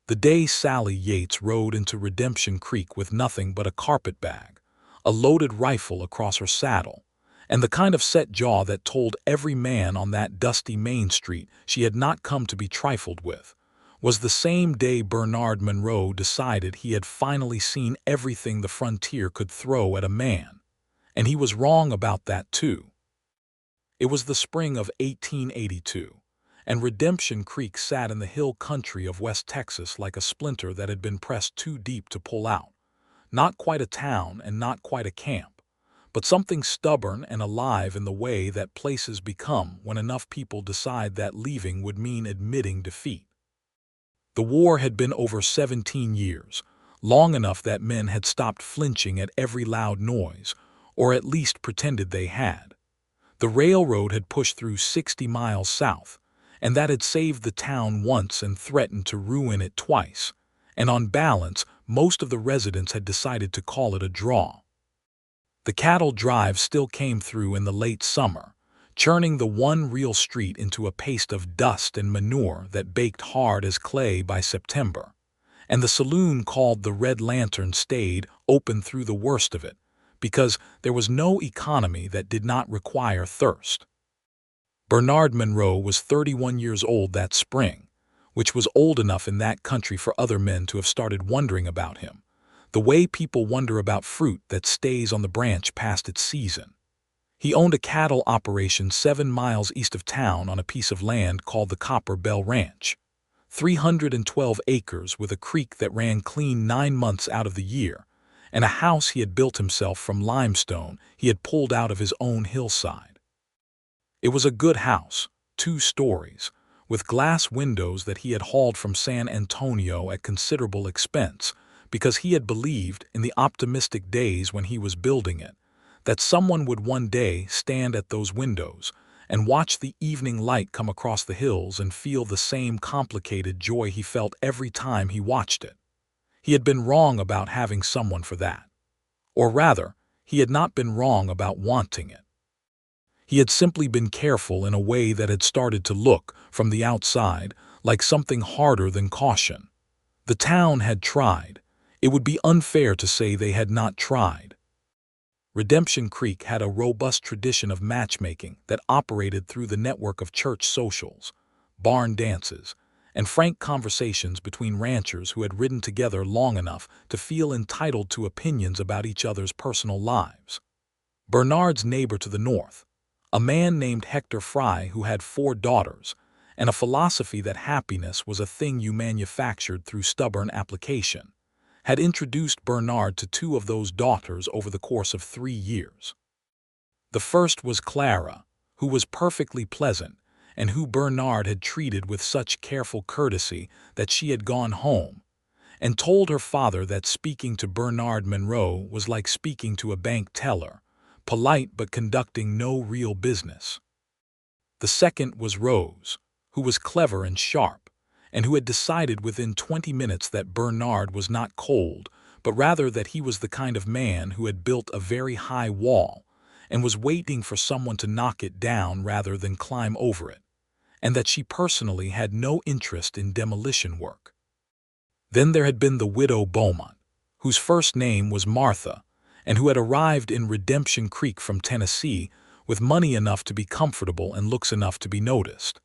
The day Sallie Yates rode into Redemption Creek with nothing but a carpet bag, a loaded rifle across her saddle, and the kind of set jaw that told every man on that dusty Main Street she had not come to be trifled with, was the same day Bernard Monroe decided he had finally seen everything the frontier could throw at a man. And he was wrong about that too. It was the spring of 1882, and Redemption Creek sat in the hill country of West Texas like a splinter that had been pressed too deep to pull out. Not quite a town and not quite a camp, but something stubborn and alive in the way that places become when enough people decide that leaving would mean admitting defeat. The war had been over 17 years, long enough that men had stopped flinching at every loud noise, or at least pretended they had. The railroad had pushed through 60 miles south, and that had saved the town once and threatened to ruin it twice, and on balance, most of the residents had decided to call it a draw. The cattle drive still came through in the late summer, churning the one real street into a paste of dust and manure that baked hard as clay by September, and the saloon called the Red Lantern stayed open through the worst of it, because there was no economy that did not require thirst. Bernard Monroe was 31 years old that spring, which was old enough in that country for other men to have started wondering about him, the way people wonder about fruit that stays on the branch past its season. He owned a cattle operation 7 miles east of town on a piece of land called the Copper Bell Ranch, 312 acres with a creek that ran clean 9 months out of the year, and a house he had built himself from limestone he had pulled out of his own hillside. It was a good house, 2 stories, with glass windows that he had hauled from San Antonio at considerable expense because he had believed in the optimistic days when he was building it, that someone would one day stand at those windows and watch the evening light come across the hills and feel the same complicated joy he felt every time he watched it. He had been wrong about having someone for that. Or rather, he had not been wrong about wanting it. He had simply been careful in a way that had started to look, from the outside, like something harder than caution. The town had tried. It would be unfair to say they had not tried. Redemption Creek had a robust tradition of matchmaking that operated through the network of church socials, barn dances, and frank conversations between ranchers who had ridden together long enough to feel entitled to opinions about each other's personal lives. Bernard's neighbor to the north, a man named Hector Fry who had 4 daughters, and a philosophy that happiness was a thing you manufactured through stubborn application, had introduced Bernard to 2 of those daughters over the course of 3 years. The first was Clara, who was perfectly pleasant, and who Bernard had treated with such careful courtesy that she had gone home, and told her father that speaking to Bernard Monroe was like speaking to a bank teller, polite but conducting no real business. The second was Rose, who was clever and sharp, and who had decided within 20 minutes that Bernard was not cold, but rather that he was the kind of man who had built a very high wall and was waiting for someone to knock it down rather than climb over it, and that she personally had no interest in demolition work. Then there had been the widow Beaumont, whose first name was Martha, and who had arrived in Redemption Creek from Tennessee with money enough to be comfortable and looks enough to be noticed.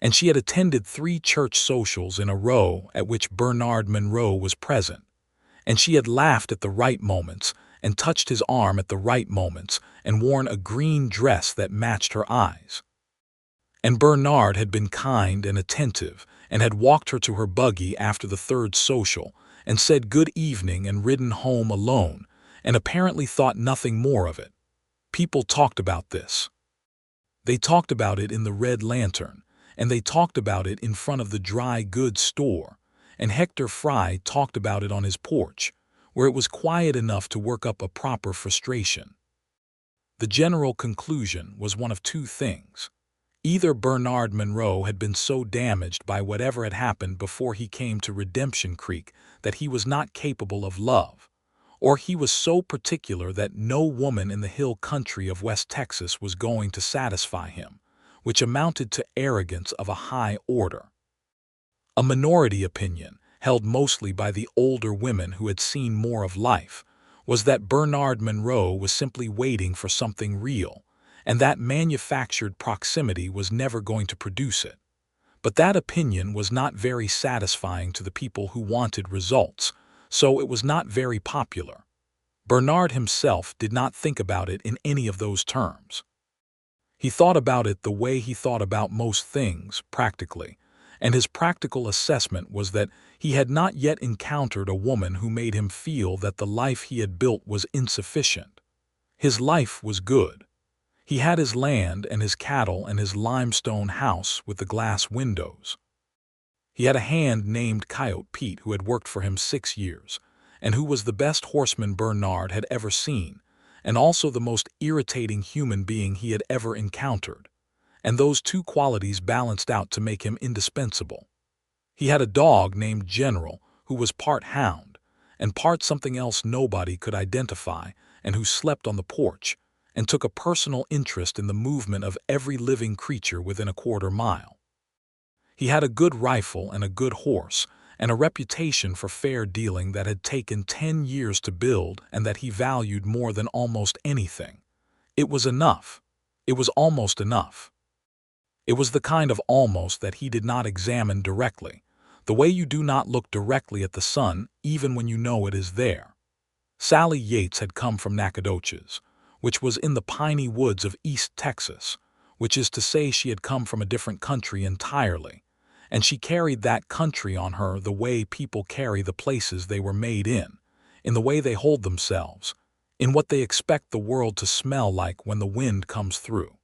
And she had attended 3 church socials in a row at which Bernard Monroe was present, and she had laughed at the right moments and touched his arm at the right moments and worn a green dress that matched her eyes. And Bernard had been kind and attentive and had walked her to her buggy after the 3rd social and said good evening and ridden home alone, and apparently thought nothing more of it. People talked about this. They talked about it in the Red Lantern, and they talked about it in front of the dry goods store, and Hector Fry talked about it on his porch, where it was quiet enough to work up a proper frustration. The general conclusion was one of 2 things. Either Bernard Monroe had been so damaged by whatever had happened before he came to Redemption Creek that he was not capable of love, or he was so particular that no woman in the hill country of West Texas was going to satisfy him, which amounted to arrogance of a high order. A minority opinion, held mostly by the older women who had seen more of life, was that Bernard Monroe was simply waiting for something real, and that manufactured proximity was never going to produce it. But that opinion was not very satisfying to the people who wanted results, so it was not very popular. Bernard himself did not think about it in any of those terms. He thought about it the way he thought about most things, practically, and his practical assessment was that he had not yet encountered a woman who made him feel that the life he had built was insufficient. His life was good. He had his land and his cattle and his limestone house with the glass windows. He had a hand named Coyote Pete who had worked for him 6 years, and who was the best horseman Bernard had ever seen, and also the most irritating human being he had ever encountered, and those two qualities balanced out to make him indispensable. He had a dog named General who was part hound, and part something else nobody could identify, and who slept on the porch, and took a personal interest in the movement of every living creature within a quarter mile. He had a good rifle and a good horse, and a reputation for fair dealing that had taken 10 years to build and that he valued more than almost anything. It was enough. It was almost enough. It was the kind of almost that he did not examine directly, the way you do not look directly at the sun even when you know it is there. Sallie Yates had come from Nacogdoches, which was in the piney woods of East Texas, which is to say she had come from a different country entirely, and she carried that country on her the way people carry the places they were made in the way they hold themselves, in what they expect the world to smell like when the wind comes through.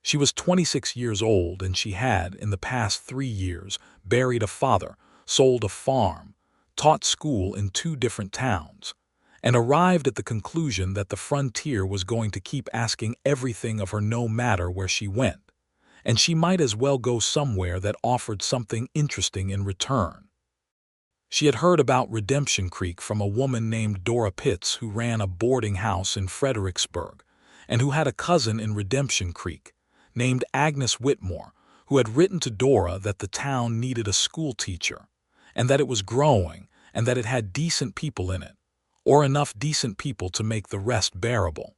She was 26 years old, and she had, in the past 3 years, buried a father, sold a farm, taught school in 2 different towns, and arrived at the conclusion that the frontier was going to keep asking everything of her no matter where she went, and she might as well go somewhere that offered something interesting in return. She had heard about Redemption Creek from a woman named Dora Pitts who ran a boarding house in Fredericksburg, and who had a cousin in Redemption Creek, named Agnes Whitmore, who had written to Dora that the town needed a schoolteacher, and that it was growing, and that it had decent people in it, or enough decent people to make the rest bearable.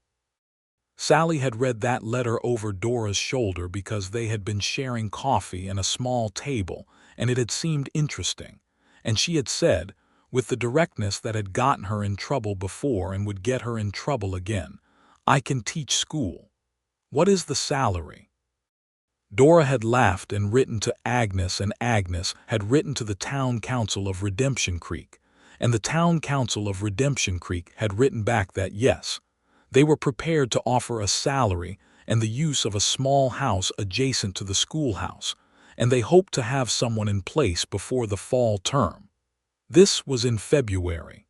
Sallie had read that letter over Dora's shoulder because they had been sharing coffee and a small table, and it had seemed interesting, and she had said, with the directness that had gotten her in trouble before and would get her in trouble again, "I can teach school. What is the salary?" Dora had laughed and written to Agnes, and Agnes had written to the Town Council of Redemption Creek, and the Town Council of Redemption Creek had written back that yes, they were prepared to offer a salary and the use of a small house adjacent to the schoolhouse, and they hoped to have someone in place before the fall term. This was in February.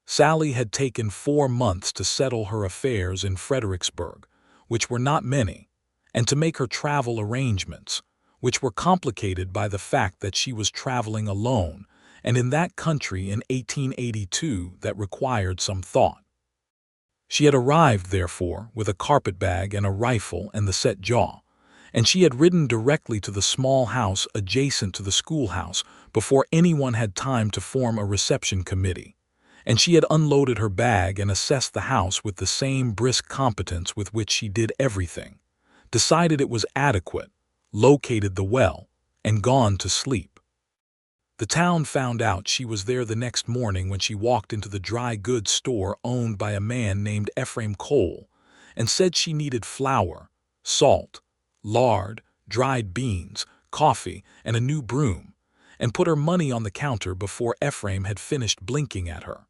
Sallie had taken 4 months to settle her affairs in Fredericksburg, which were not many, and to make her travel arrangements, which were complicated by the fact that she was traveling alone, and in that country in 1882 that required some thought. She had arrived, therefore, with a carpetbag and a rifle and the set jaw, and she had ridden directly to the small house adjacent to the schoolhouse before anyone had time to form a reception committee, and she had unloaded her bag and assessed the house with the same brisk competence with which she did everything, decided it was adequate, located the well, and gone to sleep. The town found out she was there the next morning when she walked into the dry goods store owned by a man named Ephraim Cole and said she needed flour, salt, lard, dried beans, coffee, and a new broom, and put her money on the counter before Ephraim had finished blinking at her.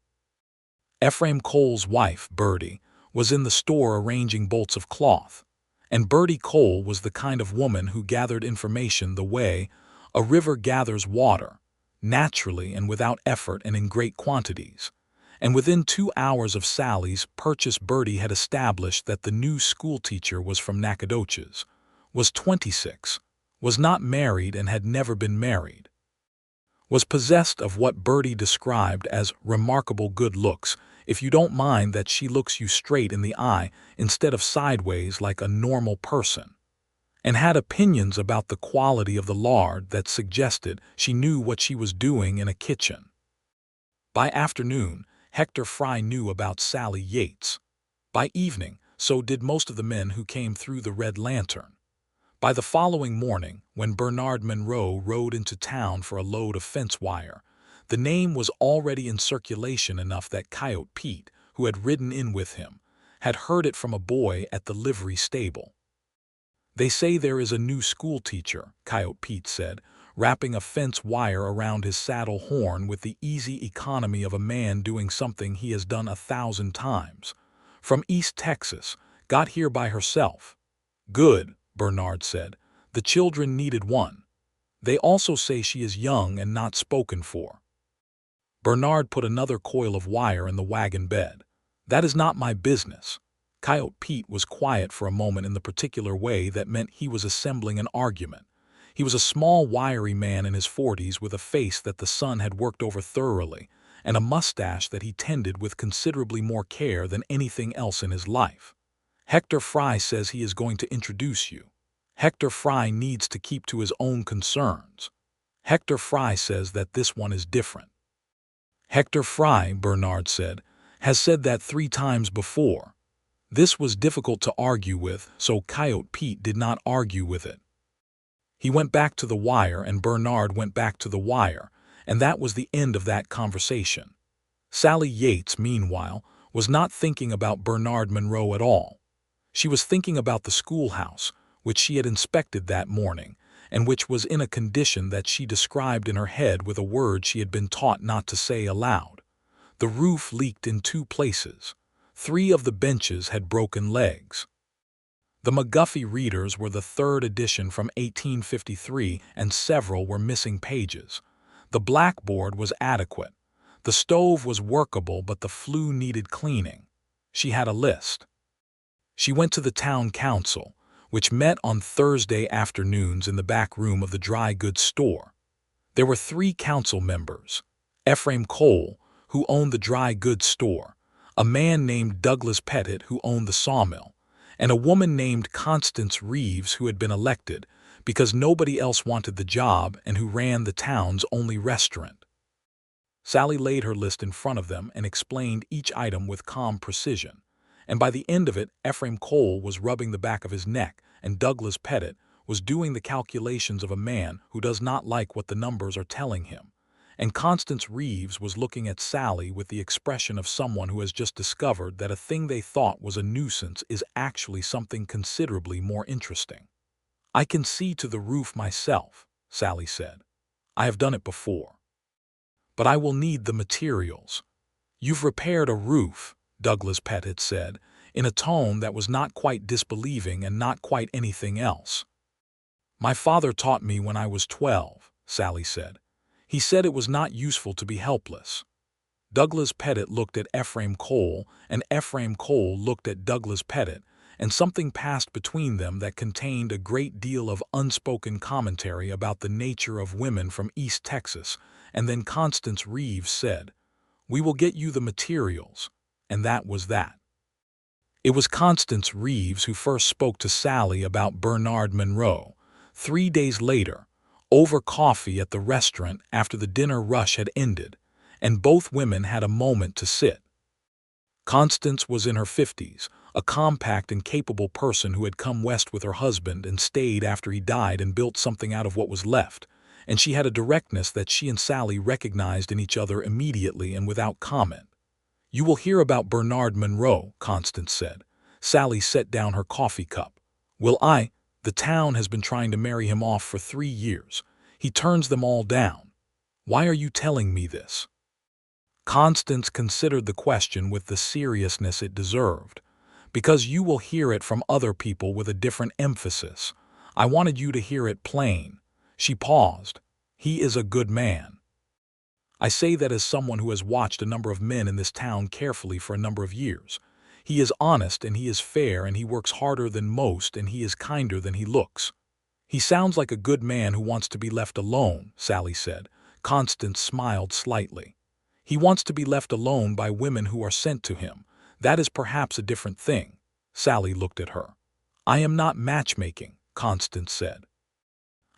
Ephraim Cole's wife, Bertie, was in the store arranging bolts of cloth, and Bertie Cole was the kind of woman who gathered information the way a river gathers water, naturally and without effort and in great quantities, and within 2 hours of Sallie's purchase Bertie had established that the new schoolteacher was from Nacogdoches, was 26, was not married and had never been married, was possessed of what Bertie described as remarkable good looks, if you don't mind that she looks you straight in the eye instead of sideways like a normal person, and had opinions about the quality of the lard that suggested she knew what she was doing in a kitchen. By afternoon, Hector Fry knew about Sallie Yates. By evening, so did most of the men who came through the Red Lantern. By the following morning, when Bernard Monroe rode into town for a load of fence wire, the name was already in circulation enough that Coyote Pete, who had ridden in with him, had heard it from a boy at the livery stable. "They say there is a new schoolteacher," Coyote Pete said, wrapping a fence wire around his saddle horn with the easy economy of a man doing something he has done 1,000 times. "From East Texas, got here by herself." "Good," Bernard said. "The children needed one. They also say she is young and not spoken for." Bernard put another coil of wire in the wagon bed. "That is not my business." Coyote Pete was quiet for a moment in the particular way that meant he was assembling an argument. He was a small, wiry man in his 40s with a face that the sun had worked over thoroughly, and a mustache that he tended with considerably more care than anything else in his life. "Hector Fry says he is going to introduce you. Hector Fry needs to keep to his own concerns. Hector Fry says that this one is different." "Hector Fry," Bernard said, "has said that 3 times before." This was difficult to argue with, so Coyote Pete did not argue with it. He went back to the wire and Bernard went back to the wire, and that was the end of that conversation. Sallie Yates, meanwhile, was not thinking about Bernard Monroe at all. She was thinking about the schoolhouse, which she had inspected that morning, and which was in a condition that she described in her head with a word she had been taught not to say aloud. The roof leaked in 2 places. 3 of the benches had broken legs. The McGuffey readers were the 3rd edition from 1853, and several were missing pages. The blackboard was adequate. The stove was workable, but the flue needed cleaning. She had a list. She went to the town council, which met on Thursday afternoons in the back room of the dry goods store. There were 3 council members: Ephraim Cole, who owned the dry goods store, a man named Douglas Pettit, who owned the sawmill, and a woman named Constance Reeves, who had been elected because nobody else wanted the job and who ran the town's only restaurant. Sallie laid her list in front of them and explained each item with calm precision, and by the end of it Ephraim Cole was rubbing the back of his neck and Douglas Pettit was doing the calculations of a man who does not like what the numbers are telling him, and Constance Reeves was looking at Sallie with the expression of someone who has just discovered that a thing they thought was a nuisance is actually something considerably more interesting. "I can see to the roof myself," Sallie said. "I have done it before. But I will need the materials." "You've repaired a roof," Douglas Pettit said, in a tone that was not quite disbelieving and not quite anything else. "My father taught me when I was 12, Sallie said. "He said it was not useful to be helpless." Douglas Pettit looked at Ephraim Cole, and Ephraim Cole looked at Douglas Pettit, and something passed between them that contained a great deal of unspoken commentary about the nature of women from East Texas, and then Constance Reeves said, "We will get you the materials," and that was that. It was Constance Reeves who first spoke to Sallie about Bernard Monroe, 3 days later, over coffee at the restaurant after the dinner rush had ended, and both women had a moment to sit. Constance was in her 50s, a compact and capable person who had come west with her husband and stayed after he died and built something out of what was left, and she had a directness that she and Sallie recognized in each other immediately and without comment. "You will hear about Bernard Monroe," Constance said. Sallie set down her coffee cup. "Will I? The town has been trying to marry him off for 3 years. He turns them all down. Why are you telling me this?" Constance considered the question with the seriousness it deserved. "Because you will hear it from other people with a different emphasis. I wanted you to hear it plain." She paused. "He is a good man. I say that as someone who has watched a number of men in this town carefully for a number of years. He is honest and he is fair and he works harder than most and he is kinder than he looks." "He sounds like a good man who wants to be left alone," Sallie said. Constance smiled slightly. "He wants to be left alone by women who are sent to him. That is perhaps a different thing." Sallie looked at her. "I am not matchmaking," Constance said.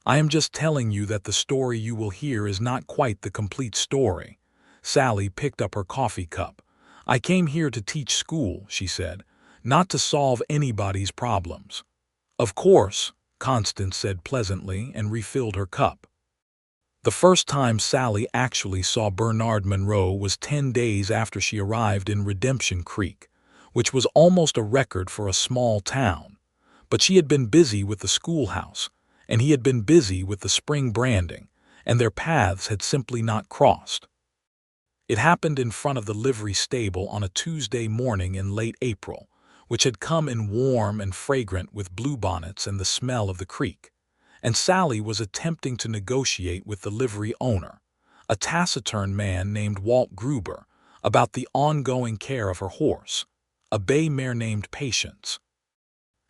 "I am just telling you that the story you will hear is not quite the complete story." Sallie picked up her coffee cup. "I came here to teach school," she said, "not to solve anybody's problems." "Of course," Constance said pleasantly and refilled her cup. The first time Sallie actually saw Bernard Monroe was 10 days after she arrived in Redemption Creek, which was almost a record for a small town. But she had been busy with the schoolhouse, and he had been busy with the spring branding, and their paths had simply not crossed. It happened in front of the livery stable on a Tuesday morning in late April, which had come in warm and fragrant with bluebonnets and the smell of the creek. And Sallie was attempting to negotiate with the livery owner, a taciturn man named Walt Gruber, about the ongoing care of her horse, a bay mare named Patience.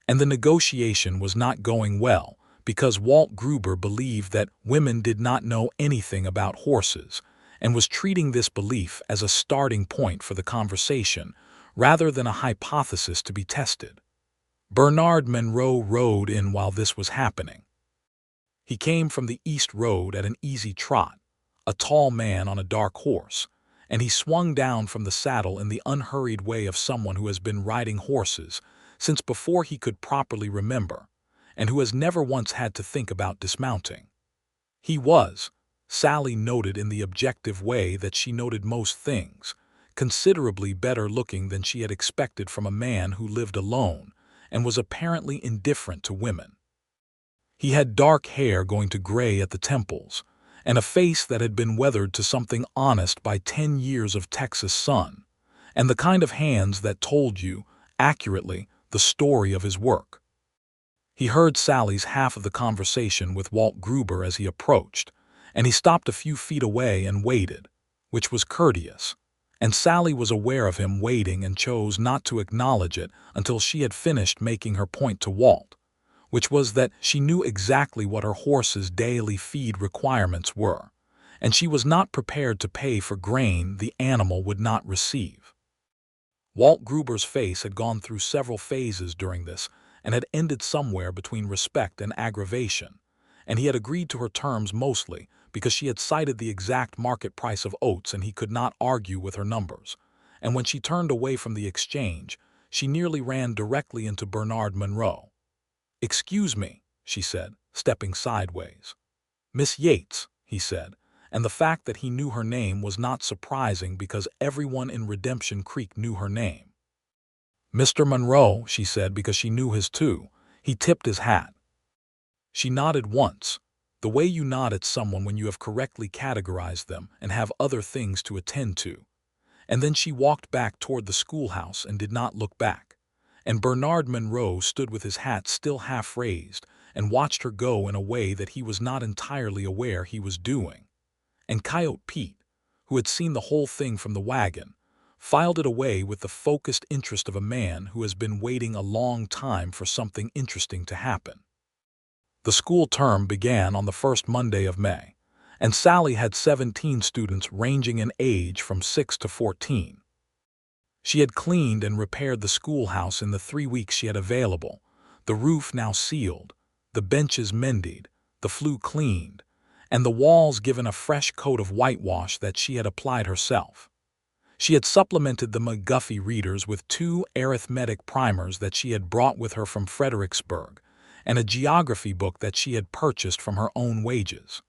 And the negotiation was not going well because Walt Gruber believed that women did not know anything about horses and was treating this belief as a starting point for the conversation rather than a hypothesis to be tested. Bernard Monroe rode in while this was happening. He came from the East Road at an easy trot, a tall man on a dark horse, and he swung down from the saddle in the unhurried way of someone who has been riding horses since before he could properly remember, and who has never once had to think about dismounting. He was, Sallie noted in the objective way that she noted most things, considerably better looking than she had expected from a man who lived alone and was apparently indifferent to women. He had dark hair going to gray at the temples, and a face that had been weathered to something honest by 10 years of Texas sun, and the kind of hands that told you, accurately, the story of his work. He heard Sallie's half of the conversation with Walt Gruber as he approached, and he stopped a few feet away and waited, which was courteous, and Sallie was aware of him waiting and chose not to acknowledge it until she had finished making her point to Walt, which was that she knew exactly what her horse's daily feed requirements were, and she was not prepared to pay for grain the animal would not receive. Walt Gruber's face had gone through several phases during this and had ended somewhere between respect and aggravation, and he had agreed to her terms mostly because she had cited the exact market price of oats and he could not argue with her numbers. And when she turned away from the exchange, she nearly ran directly into Bernard Monroe. "Excuse me," she said, stepping sideways. "Miss Yates," he said, and the fact that he knew her name was not surprising because everyone in Redemption Creek knew her name. "Mr. Monroe," she said because she knew his too. He tipped his hat. She nodded once, the way you nod at someone when you have correctly categorized them and have other things to attend to. And then she walked back toward the schoolhouse and did not look back. And Bernard Monroe stood with his hat still half raised and watched her go in a way that he was not entirely aware he was doing. And Coyote Pete, who had seen the whole thing from the wagon, filed it away with the focused interest of a man who has been waiting a long time for something interesting to happen. The school term began on the first Monday of May, and Sallie had 17 students ranging in age from 6 to 14. She had cleaned and repaired the schoolhouse in the 3 weeks she had available, the roof now sealed, the benches mended, the flue cleaned, and the walls given a fresh coat of whitewash that she had applied herself. She had supplemented the McGuffey readers with 2 arithmetic primers that she had brought with her from Fredericksburg, and a geography book that she had purchased from her own wages.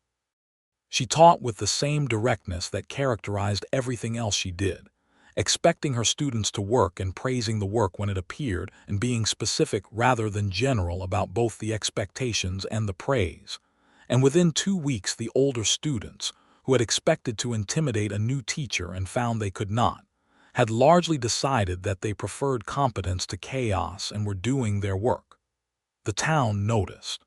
She taught with the same directness that characterized everything else she did, expecting her students to work and praising the work when it appeared and being specific rather than general about both the expectations and the praise. And within 2 weeks the older students, who had expected to intimidate a new teacher and found they could not, had largely decided that they preferred competence to chaos and were doing their work. The town noticed.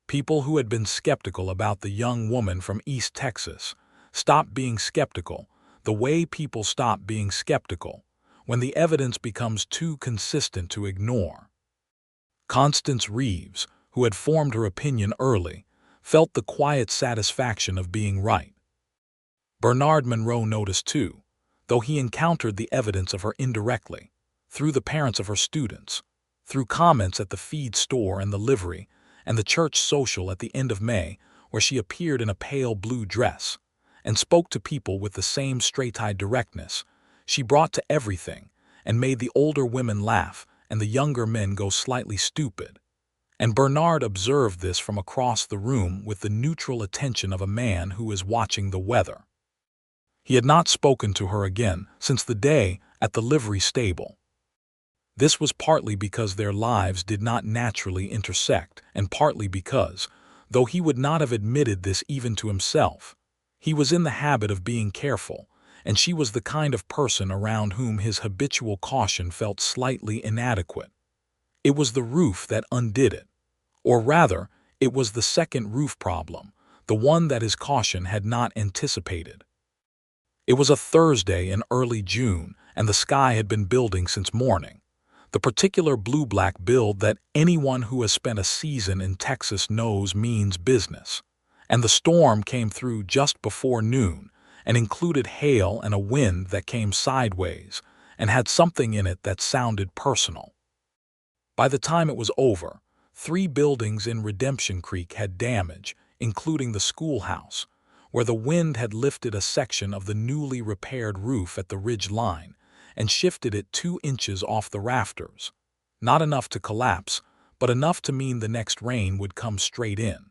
People who had been skeptical about the young woman from East Texas stopped being skeptical the way people stop being skeptical when the evidence becomes too consistent to ignore. Constance Reeves, who had formed her opinion early, felt the quiet satisfaction of being right. Bernard Monroe noticed too, though he encountered the evidence of her indirectly, through the parents of her students, through comments at the feed store and the livery, and the church social at the end of May, where she appeared in a pale blue dress and spoke to people with the same straight-eyed directness she brought to everything, and made the older women laugh and the younger men go slightly stupid. And Bernard observed this from across the room with the neutral attention of a man who is watching the weather. He had not spoken to her again since the day at the livery stable. This was partly because their lives did not naturally intersect, and partly because, though he would not have admitted this even to himself, he was in the habit of being careful, and she was the kind of person around whom his habitual caution felt slightly inadequate. It was the roof that undid it. Or rather, it was the second roof problem, the one that his caution had not anticipated. It was a Thursday in early June, and the sky had been building since morning, the particular blue-black build that anyone who has spent a season in Texas knows means business. And the storm came through just before noon and included hail and a wind that came sideways and had something in it that sounded personal. By the time it was over, 3 buildings in Redemption Creek had damage, including the schoolhouse, where the wind had lifted a section of the newly repaired roof at the ridge line and shifted it 2 inches off the rafters. Not enough to collapse, but enough to mean the next rain would come straight in.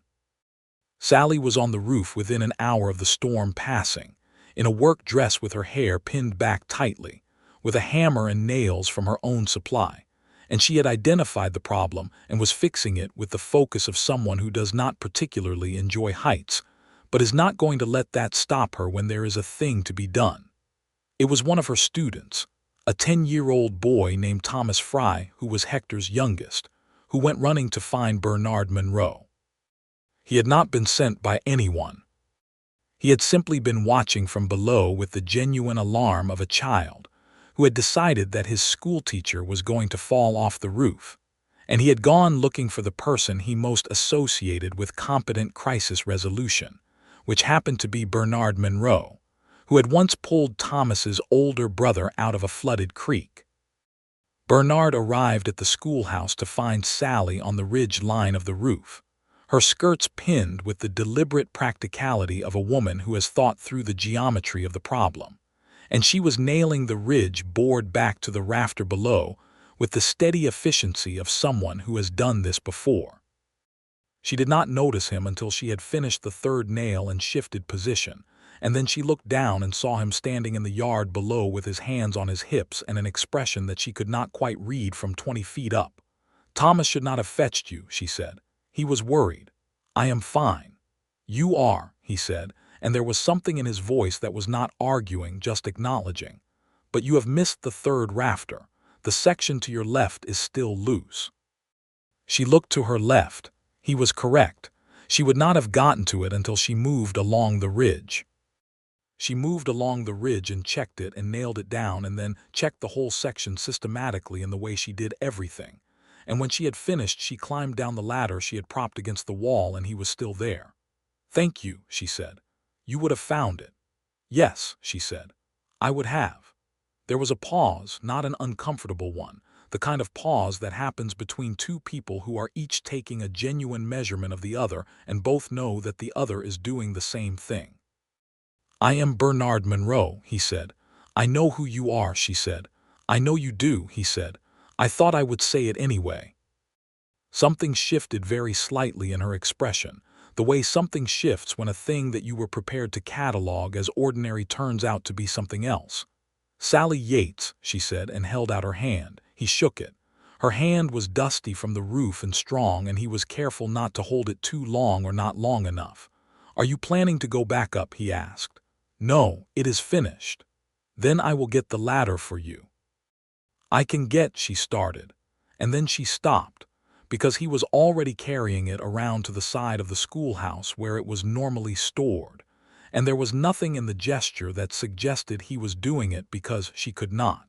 Sallie was on the roof within an hour of the storm passing, in a work dress with her hair pinned back tightly, with a hammer and nails from her own supply, and she had identified the problem and was fixing it with the focus of someone who does not particularly enjoy heights, but is not going to let that stop her when there is a thing to be done. It was one of her students, a 10-year-old boy named Thomas Fry, who was Hector's youngest, who went running to find Bernard Monroe. He had not been sent by anyone. He had simply been watching from below with the genuine alarm of a child who had decided that his schoolteacher was going to fall off the roof, and he had gone looking for the person he most associated with competent crisis resolution, which happened to be Bernard Monroe, who had once pulled Thomas's older brother out of a flooded creek. Bernard arrived at the schoolhouse to find Sallie on the ridge line of the roof, her skirts pinned with the deliberate practicality of a woman who has thought through the geometry of the problem, and she was nailing the ridge board back to the rafter below with the steady efficiency of someone who has done this before. She did not notice him until she had finished the 3rd nail and shifted position, and then she looked down and saw him standing in the yard below with his hands on his hips and an expression that she could not quite read from 20 feet up. "Thomas should not have fetched you," she said. He was worried. "I am fine." "You are," he said, and there was something in his voice that was not arguing, just acknowledging. "But you have missed the 3rd rafter. The section to your left is still loose." She looked to her left. He was correct. She would not have gotten to it until she moved along the ridge. She moved along the ridge and checked it and nailed it down and then checked the whole section systematically in the way she did everything. And when she had finished, she climbed down the ladder she had propped against the wall, and he was still there. "Thank you," she said. "You would have found it." "Yes," she said. "I would have." There was a pause, not an uncomfortable one, the kind of pause that happens between 2 people who are each taking a genuine measurement of the other and both know that the other is doing the same thing. "I am Bernard Monroe," he said. "I know who you are," she said. "I know you do," he said. "I thought I would say it anyway." Something shifted very slightly in her expression, the way something shifts when a thing that you were prepared to catalog as ordinary turns out to be something else. "Sallie Yates," she said, and held out her hand. He shook it. Her hand was dusty from the roof and strong, and he was careful not to hold it too long or not long enough. "Are you planning to go back up?" he asked. "No, it is finished." "Then I will get the ladder for you." "I can get," she started, and then she stopped, because he was already carrying it around to the side of the schoolhouse where it was normally stored, and there was nothing in the gesture that suggested he was doing it because she could not.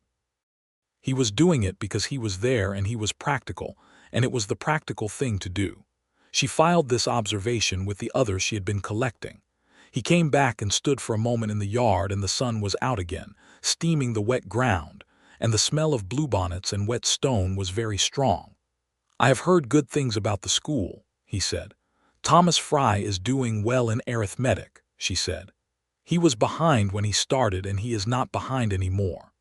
He was doing it because he was there and he was practical, and it was the practical thing to do. She filed this observation with the others she had been collecting. He came back and stood for a moment in the yard, and the sun was out again, steaming the wet ground, and the smell of bluebonnets and wet stone was very strong. "I have heard good things about the school," he he said. Thomas Fry is doing well in arithmetic, she said. He was behind when he started and he is not behind anymore.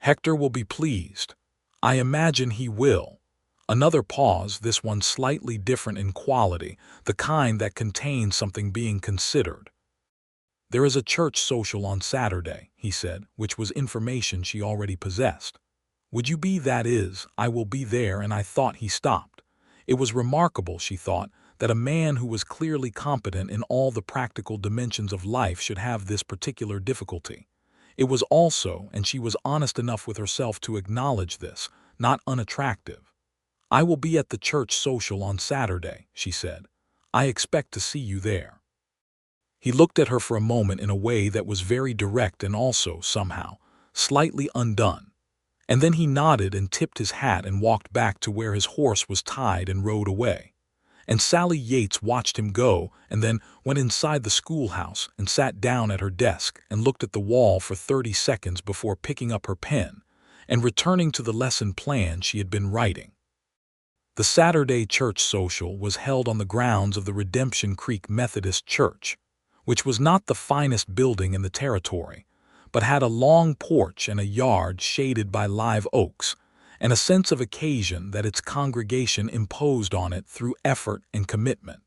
Hector will be pleased. I imagine he will. Another pause, this one slightly different in quality, the kind that contains something being considered. There is a church social on Saturday, he said, which was information she already possessed. Would you be? That is, I will be there. And I thought he stopped. It was remarkable, she thought, that a man who was clearly competent in all the practical dimensions of life should have this particular difficulty. It was also, and she was honest enough with herself to acknowledge this, not unattractive. I will be at the church social on Saturday, she said. I expect to see you there. He looked at her for a moment in a way that was very direct and also, somehow, slightly undone. And then he nodded and tipped his hat and walked back to where his horse was tied and rode away. And Sallie Yates watched him go and then went inside the schoolhouse and sat down at her desk and looked at the wall for 30 seconds before picking up her pen and returning to the lesson plan she had been writing. The Saturday church social was held on the grounds of the Redemption Creek Methodist Church, which was not the finest building in the territory, but had a long porch and a yard shaded by live oaks, and a sense of occasion that its congregation imposed on it through effort and commitment.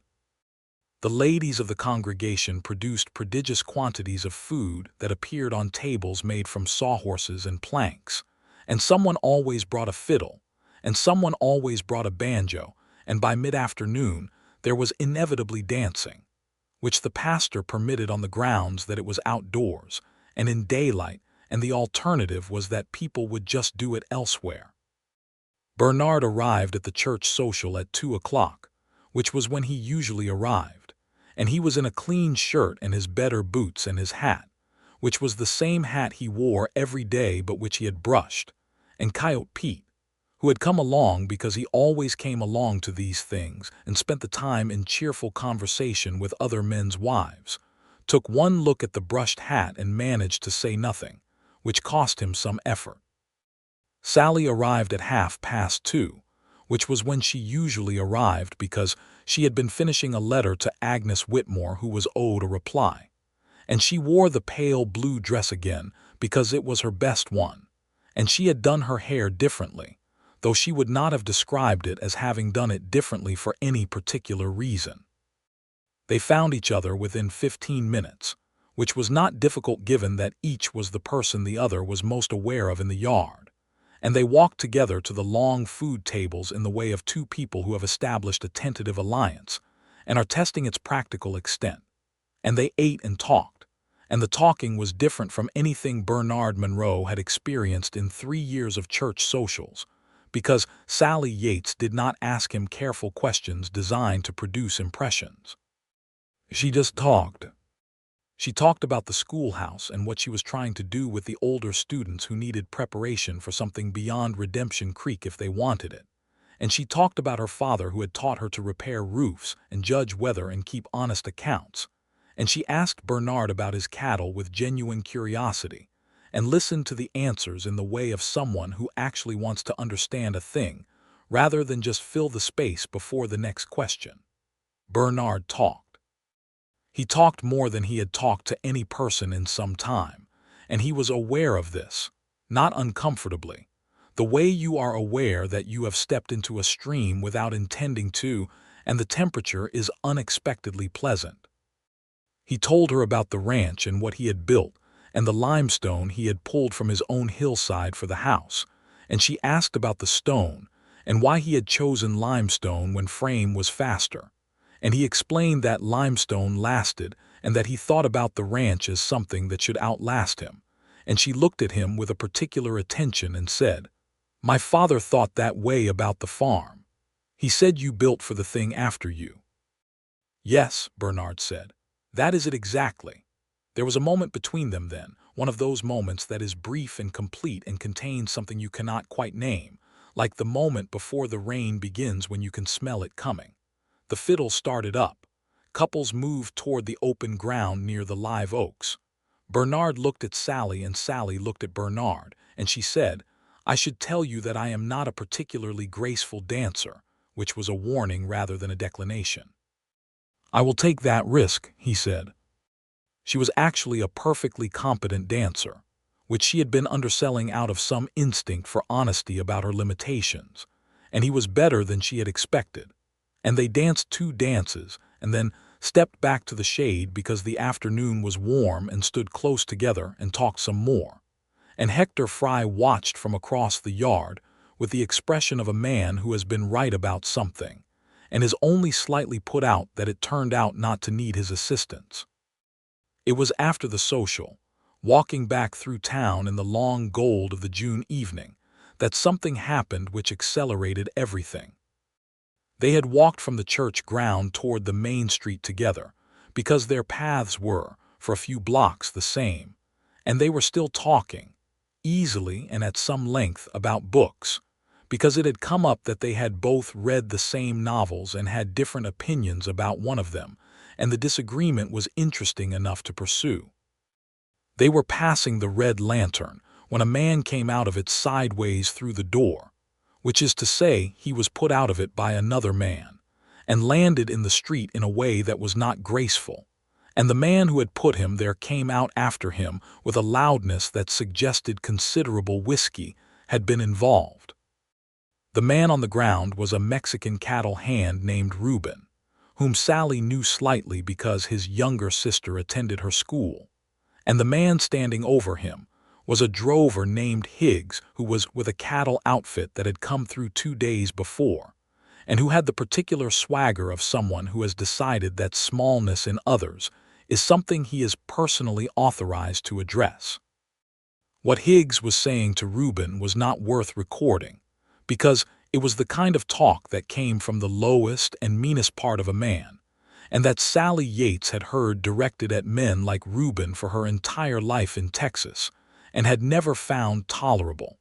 The ladies of the congregation produced prodigious quantities of food that appeared on tables made from sawhorses and planks, and someone always brought a fiddle, and someone always brought a banjo, and by mid-afternoon there was inevitably dancing, which the pastor permitted on the grounds that it was outdoors and in daylight, and the alternative was that people would just do it elsewhere. Bernard arrived at the church social at 2 o'clock, which was when he usually arrived, and he was in a clean shirt and his better boots and his hat, which was the same hat he wore every day but which he had brushed, and Coyote Pete, who had come along because he always came along to these things and spent the time in cheerful conversation with other men's wives, took one look at the brushed hat and managed to say nothing, which cost him some effort. Sallie arrived at 2:30, which was when she usually arrived because she had been finishing a letter to Agnes Whitmore who was owed a reply, and she wore the pale blue dress again because it was her best one, and she had done her hair differently, though she would not have described it as having done it differently for any particular reason. They found each other within 15 minutes, which was not difficult given that each was the person the other was most aware of in the yard, and they walked together to the long food tables in the way of two people who have established a tentative alliance and are testing its practical extent, and they ate and talked, and the talking was different from anything Bernard Monroe had experienced in 3 years of church socials, because Sallie Yates did not ask him careful questions designed to produce impressions. She just talked. She talked about the schoolhouse and what she was trying to do with the older students who needed preparation for something beyond Redemption Creek if they wanted it. And she talked about her father who had taught her to repair roofs and judge weather and keep honest accounts. And she asked Bernard about his cattle with genuine curiosity, and listened to the answers in the way of someone who actually wants to understand a thing, rather than just fill the space before the next question. Bernard talked. He talked more than he had talked to any person in some time, and he was aware of this, not uncomfortably, the way you are aware that you have stepped into a stream without intending to, and the temperature is unexpectedly pleasant. He told her about the ranch and what he had built, and the limestone he had pulled from his own hillside for the house, and she asked about the stone and why he had chosen limestone when frame was faster, and he explained that limestone lasted and that he thought about the ranch as something that should outlast him, and she looked at him with a particular attention and said, "My father thought that way about the farm. He said you built for the thing after you." "Yes," Bernard said, "that is it exactly." There was a moment between them then, one of those moments that is brief and complete and contains something you cannot quite name, like the moment before the rain begins when you can smell it coming. The fiddle started up. Couples moved toward the open ground near the live oaks. Bernard looked at Sallie and Sallie looked at Bernard, and she said, "I should tell you that I am not a particularly graceful dancer," which was a warning rather than a declination. "I will take that risk," he said. She was actually a perfectly competent dancer, which she had been underselling out of some instinct for honesty about her limitations, and he was better than she had expected. And they danced 2 dances and then stepped back to the shade because the afternoon was warm and stood close together and talked some more. And Hector Fry watched from across the yard with the expression of a man who has been right about something and is only slightly put out that it turned out not to need his assistance. It was after the social, walking back through town in the long gold of the June evening, that something happened which accelerated everything. They had walked from the church ground toward the main street together, because their paths were, for a few blocks, the same, and they were still talking, easily and at some length, about books, because it had come up that they had both read the same novels and had different opinions about one of them, and the disagreement was interesting enough to pursue. They were passing the Red Lantern when a man came out of it sideways through the door, which is to say he was put out of it by another man, and landed in the street in a way that was not graceful, and the man who had put him there came out after him with a loudness that suggested considerable whiskey had been involved. The man on the ground was a Mexican cattle hand named Reuben, whom Sallie knew slightly because his younger sister attended her school, and the man standing over him was a drover named Higgs who was with a cattle outfit that had come through 2 days before, and who had the particular swagger of someone who has decided that smallness in others is something he is personally authorized to address. What Higgs was saying to Reuben was not worth recording, because it was the kind of talk that came from the lowest and meanest part of a man, and that Sallie Yates had heard directed at men like Reuben for her entire life in Texas, and had never found tolerable.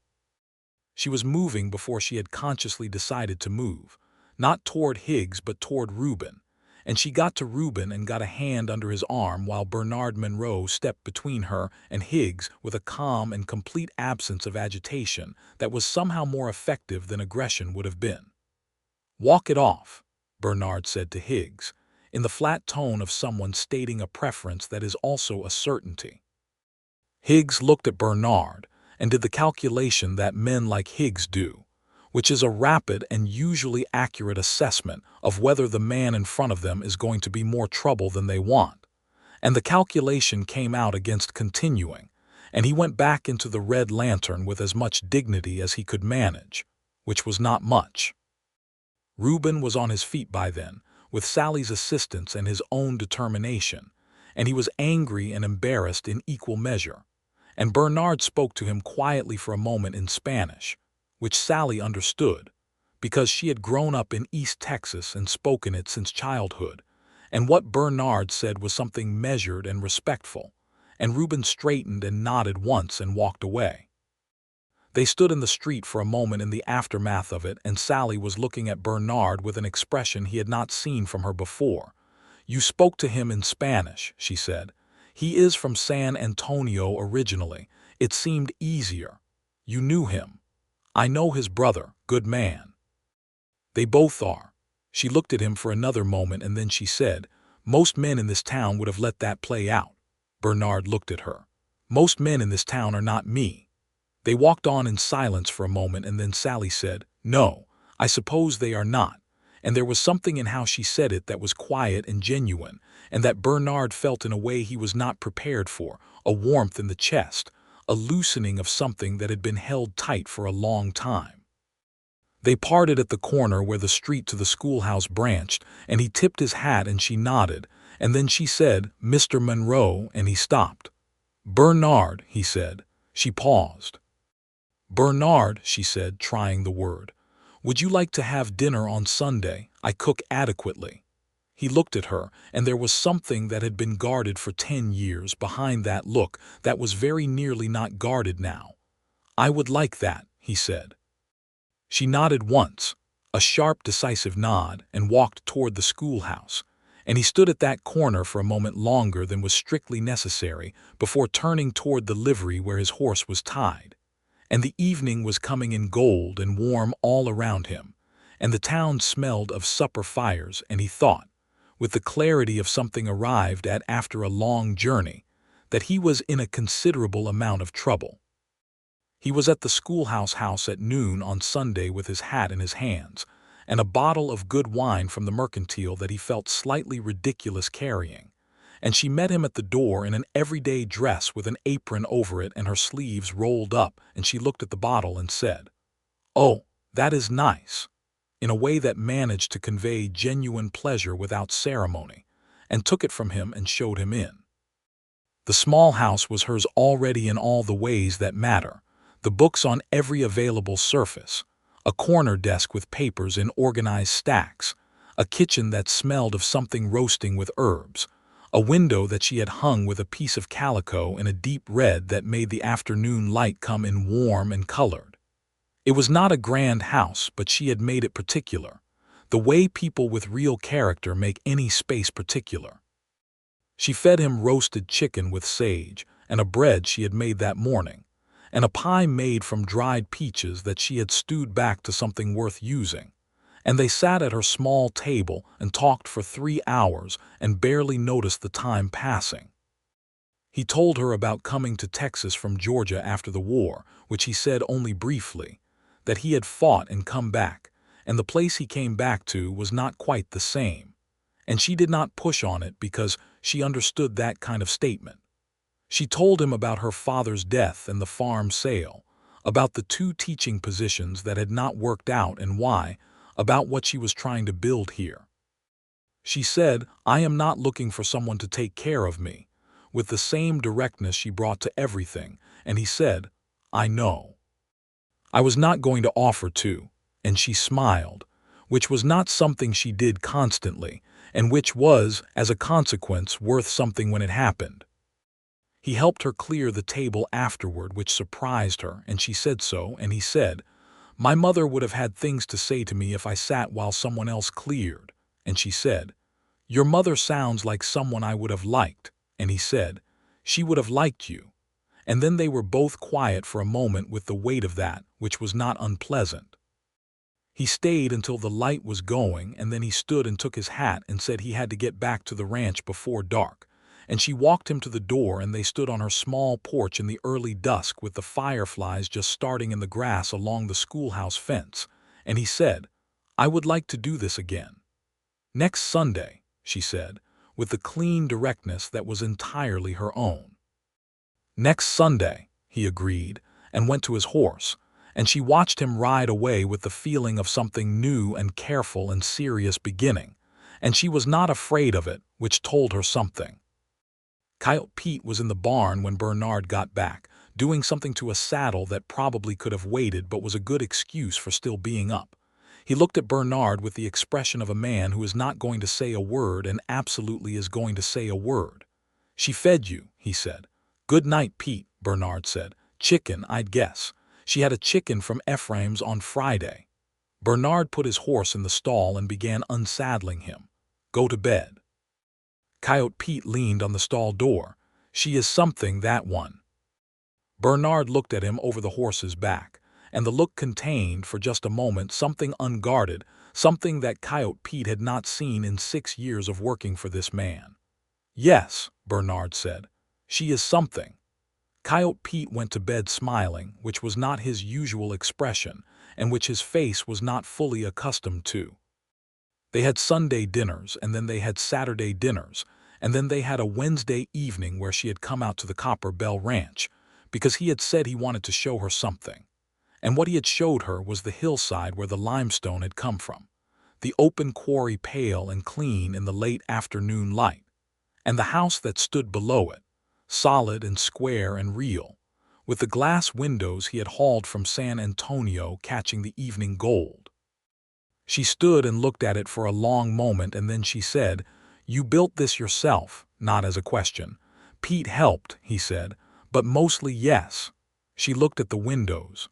She was moving before she had consciously decided to move, not toward Higgs but toward Reuben, and she got to Reuben and got a hand under his arm while Bernard Monroe stepped between her and Higgs with a calm and complete absence of agitation that was somehow more effective than aggression would have been. "Walk it off," Bernard said to Higgs, in the flat tone of someone stating a preference that is also a certainty. Higgs looked at Bernard and did the calculation that men like Higgs do, which is a rapid and usually accurate assessment of whether the man in front of them is going to be more trouble than they want. And the calculation came out against continuing, and he went back into the Red Lantern with as much dignity as he could manage, which was not much. Reuben was on his feet by then, with Sallie's assistance and his own determination, and he was angry and embarrassed in equal measure, and Bernard spoke to him quietly for a moment in Spanish, which Sallie understood, because she had grown up in East Texas and spoken it since childhood, and what Bernard said was something measured and respectful, and Reuben straightened and nodded once and walked away. They stood in the street for a moment in the aftermath of it, and Sallie was looking at Bernard with an expression he had not seen from her before. "You spoke to him in Spanish," she said. "He is from San Antonio originally. It seemed easier. You knew him." "I know his brother, good man." "They both are." She looked at him for another moment and then she said, "Most men in this town would have let that play out." Bernard looked at her. "Most men in this town are not me." They walked on in silence for a moment and then Sallie said, "No, I suppose they are not," and there was something in how she said it that was quiet and genuine, and that Bernard felt in a way he was not prepared for, a warmth in the chest, a loosening of something that had been held tight for a long time. They parted at the corner where the street to the schoolhouse branched, and he tipped his hat and she nodded, and then she said, "Mr. Monroe," and he stopped. "Bernard," he said. She paused. "Bernard," she said, trying the word, "would you like to have dinner on Sunday? I cook adequately." He looked at her, and there was something that had been guarded for 10 years behind that look that was very nearly not guarded now. "I would like that," he said. She nodded once, a sharp, decisive nod, and walked toward the schoolhouse, and he stood at that corner for a moment longer than was strictly necessary before turning toward the livery where his horse was tied. And the evening was coming in gold and warm all around him, and the town smelled of supper fires, and he thought, with the clarity of something arrived at after a long journey, that he was in a considerable amount of trouble. He was at the schoolhouse house at noon on Sunday with his hat in his hands, and a bottle of good wine from the mercantile that he felt slightly ridiculous carrying, and she met him at the door in an everyday dress with an apron over it and her sleeves rolled up, and she looked at the bottle and said, "Oh, that is nice," in a way that managed to convey genuine pleasure without ceremony, and took it from him and showed him in. The small house was hers already in all the ways that matter, the books on every available surface, a corner desk with papers in organized stacks, a kitchen that smelled of something roasting with herbs, a window that she had hung with a piece of calico in a deep red that made the afternoon light come in warm and colored. It was not a grand house, but she had made it particular, the way people with real character make any space particular. She fed him roasted chicken with sage, and a bread she had made that morning, and a pie made from dried peaches that she had stewed back to something worth using, and they sat at her small table and talked for 3 hours and barely noticed the time passing. He told her about coming to Texas from Georgia after the war, which he said only briefly, that he had fought and come back, and the place he came back to was not quite the same, and she did not push on it because she understood that kind of statement. She told him about her father's death and the farm sale, about the 2 teaching positions that had not worked out and why, about what she was trying to build here. She said, "I am not looking for someone to take care of me," with the same directness she brought to everything, and he said, "I know." I was not going to offer to, and she smiled, which was not something she did constantly, and which was, as a consequence, worth something when it happened. He helped her clear the table afterward, which surprised her, and she said so, and he said, "My mother would have had things to say to me if I sat while someone else cleared," and she said, "Your mother sounds like someone I would have liked," and he said, "She would have liked you." And then they were both quiet for a moment with the weight of that, which was not unpleasant. He stayed until the light was going, and then he stood and took his hat and said he had to get back to the ranch before dark, and she walked him to the door, and they stood on her small porch in the early dusk with the fireflies just starting in the grass along the schoolhouse fence, and he said, "I would like to do this again." "Next Sunday," she said, with the clean directness that was entirely her own. "Next Sunday," he agreed, and went to his horse, and she watched him ride away with the feeling of something new and careful and serious beginning, and she was not afraid of it, which told her something. Coyote Pete was in the barn when Bernard got back, doing something to a saddle that probably could have waited but was a good excuse for still being up. He looked at Bernard with the expression of a man who is not going to say a word and absolutely is going to say a word. "She fed you," he said. "Good night, Pete," Bernard said. "Chicken, I'd guess. She had a chicken from Ephraim's on Friday." Bernard put his horse in the stall and began unsaddling him. "Go to bed." Coyote Pete leaned on the stall door. "She is something, that one." Bernard looked at him over the horse's back, and the look contained, for just a moment, something unguarded, something that Coyote Pete had not seen in 6 years of working for this man. "Yes," Bernard said, "she is something." Coyote Pete went to bed smiling, which was not his usual expression, and which his face was not fully accustomed to. They had Sunday dinners, and then they had Saturday dinners, and then they had a Wednesday evening where she had come out to the Copper Bell Ranch, because he had said he wanted to show her something. And what he had showed her was the hillside where the limestone had come from, the open quarry pale and clean in the late afternoon light, and the house that stood below it, solid and square and real, with the glass windows he had hauled from San Antonio catching the evening gold. She stood and looked at it for a long moment, and then she said, "You built this yourself," not as a question. "Pete helped," he said, "but mostly yes." She looked at the windows.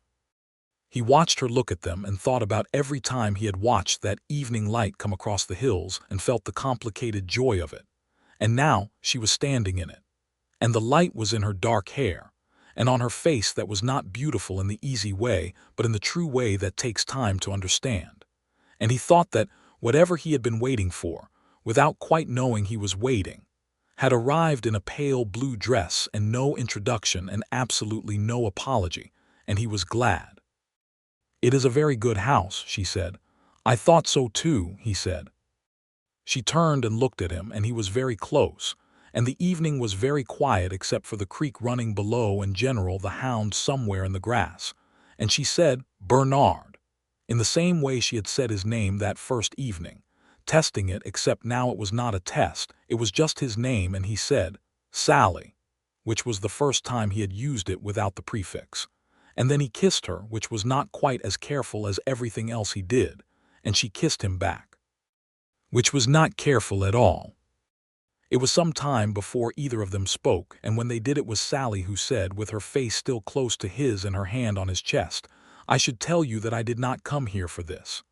He watched her look at them and thought about every time he had watched that evening light come across the hills and felt the complicated joy of it. And now she was standing in it. And the light was in her dark hair, and on her face that was not beautiful in the easy way, but in the true way that takes time to understand. and he thought that whatever he had been waiting for, without quite knowing he was waiting, had arrived in a pale blue dress and no introduction and absolutely no apology, and he was glad. "It is a very good house," she said. "I thought so too," he said. She turned and looked at him, and he was very close, and the evening was very quiet except for the creek running below and General the hound somewhere in the grass. And she said, "Bernard," in the same way she had said his name that first evening, testing it, except now it was not a test, it was just his name, and he said, "Sallie," which was the first time he had used it without the prefix. And then he kissed her, which was not quite as careful as everything else he did, and she kissed him back, which was not careful at all. It was some time before either of them spoke, and when they did it was Sallie who said, with her face still close to his and her hand on his chest, "I should tell you that I did not come here for this."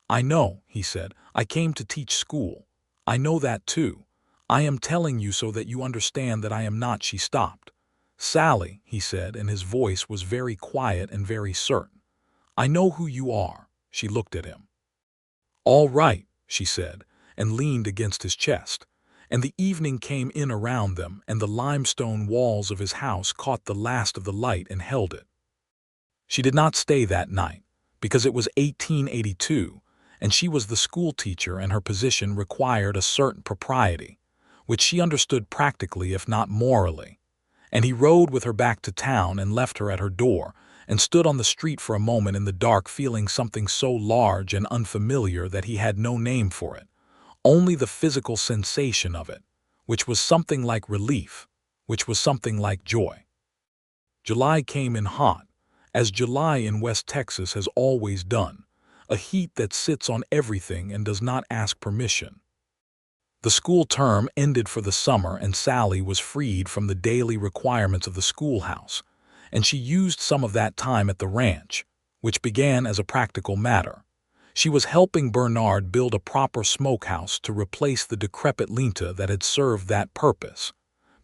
"I know," he said. "I came to teach school. I know that too. I am telling you so that you understand that I am not." She stopped. "Sallie," he said, and his voice was very quiet and very certain. "I know who you are." She looked at him. "All right," she said, and leaned against his chest. And the evening came in around them, and the limestone walls of his house caught the last of the light and held it. She did not stay that night, because it was 1882, and she was the school teacher, and her position required a certain propriety, which she understood practically if not morally. And he rode with her back to town and left her at her door, and stood on the street for a moment in the dark, feeling something so large and unfamiliar that he had no name for it, only the physical sensation of it, which was something like relief, which was something like joy. July came in hot, as July in West Texas has always done, a heat that sits on everything and does not ask permission. The school term ended for the summer, and Sallie was freed from the daily requirements of the schoolhouse, and she used some of that time at the ranch, which began as a practical matter. She was helping Bernard build a proper smokehouse to replace the decrepit Linta that had served that purpose,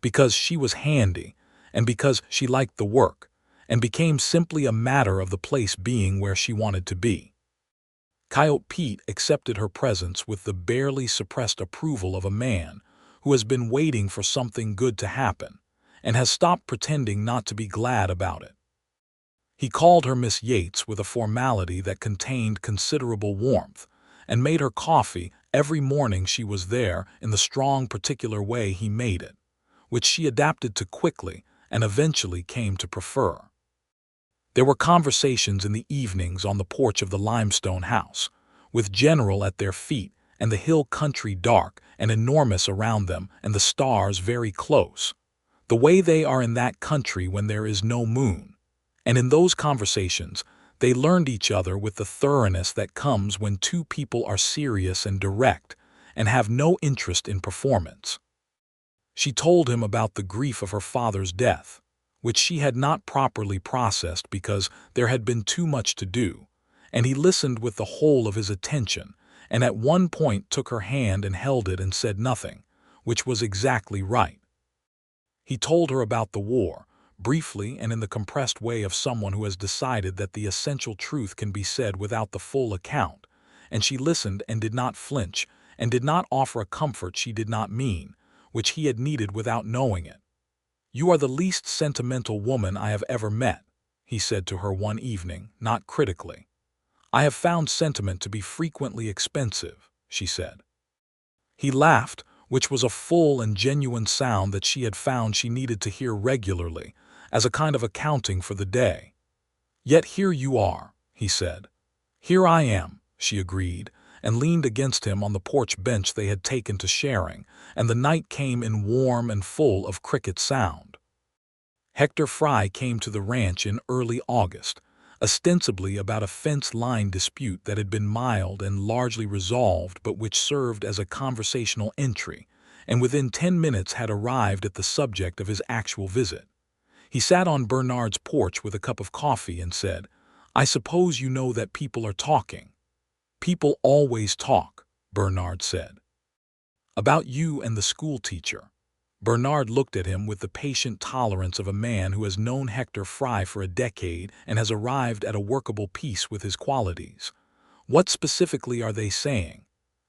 because she was handy, and because she liked the work, and became simply a matter of the place being where she wanted to be. Coyote Pete accepted her presence with the barely suppressed approval of a man who has been waiting for something good to happen, and has stopped pretending not to be glad about it. He called her Miss Yates with a formality that contained considerable warmth, and made her coffee every morning she was there in the strong particular way he made it, which she adapted to quickly and eventually came to prefer. There were conversations in the evenings on the porch of the limestone house, with General at their feet and the hill country dark and enormous around them and the stars very close, the way they are in that country when there is no moon. And in those conversations, they learned each other with the thoroughness that comes when two people are serious and direct and have no interest in performance. She told him about the grief of her father's death, which she had not properly processed because there had been too much to do, and he listened with the whole of his attention, and at one point took her hand and held it and said nothing, which was exactly right. He told her about the war, briefly and in the compressed way of someone who has decided that the essential truth can be said without the full account, and she listened and did not flinch, and did not offer a comfort she did not mean, which he had needed without knowing it. "You are the least sentimental woman I have ever met," he said to her one evening, not critically. "I have found sentiment to be frequently expensive," she said. He laughed, which was a full and genuine sound that she had found she needed to hear regularly, as a kind of accounting for the day. "Yet here you are," he said. "Here I am," she agreed, and leaned against him on the porch bench they had taken to sharing, and the night came in warm and full of cricket sound. Hector Fry came to the ranch in early August, ostensibly about a fence-line dispute that had been mild and largely resolved but which served as a conversational entry, and within 10 minutes had arrived at the subject of his actual visit. He sat on Bernard's porch with a cup of coffee and said, "I suppose you know that people are talking." "People always talk," Bernard said. "About you and the school teacher." Bernard looked at him with the patient tolerance of a man who has known Hector Fry for a decade and has arrived at a workable peace with his qualities. What specifically are they saying?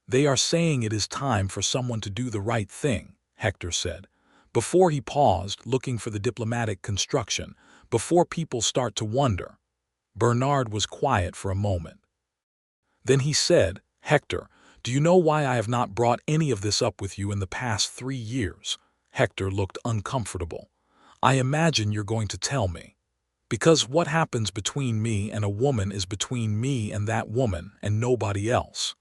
They are saying it is time for someone to do the right thing, Hector said. Before he paused, looking for the diplomatic construction, before people start to wonder. Bernard was quiet for a moment. Then he said, Hector, do you know why I have not brought any of this up with you in the past 3 years? Hector looked uncomfortable. I imagine you're going to tell me. Because what happens between me and a woman is between me and that woman and nobody else.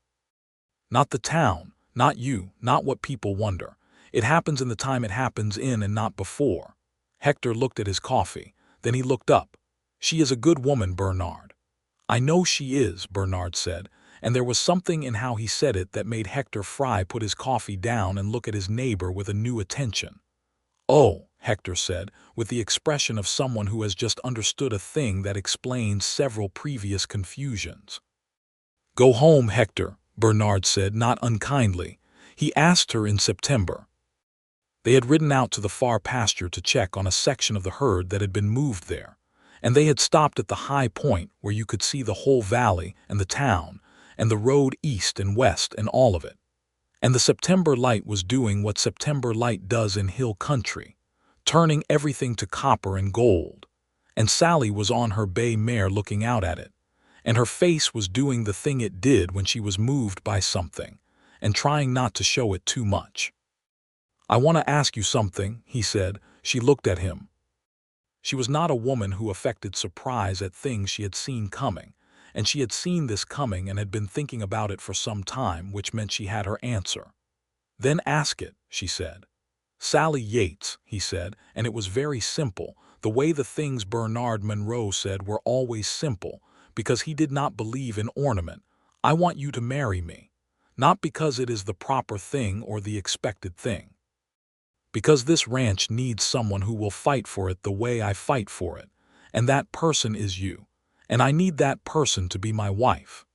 Not the town, not you, not what people wonder. It happens in the time it happens in and not before. Hector looked at his coffee. Then he looked up. She is a good woman, Bernard. I know she is, Bernard said, and there was something in how he said it that made Hector Fry put his coffee down and look at his neighbor with a new attention. Oh, Hector said, with the expression of someone who has just understood a thing that explains several previous confusions. Go home, Hector, Bernard said, not unkindly. He asked her in September. They had ridden out to the far pasture to check on a section of the herd that had been moved there, and they had stopped at the high point where you could see the whole valley and the town, and the road east and west and all of it. And the September light was doing what September light does in hill country, turning everything to copper and gold. And Sallie was on her bay mare looking out at it, and her face was doing the thing it did when she was moved by something, and trying not to show it too much. I want to ask you something, he said. She looked at him. She was not a woman who affected surprise at things she had seen coming, and she had seen this coming and had been thinking about it for some time, which meant she had her answer. Then ask it, she said. Sallie Yates, he said, and it was very simple, the way the things Bernard Monroe said were always simple, because he did not believe in ornament. I want you to marry me, not because it is the proper thing or the expected thing. Because this ranch needs someone who will fight for it the way I fight for it, and that person is you, and I need that person to be my wife.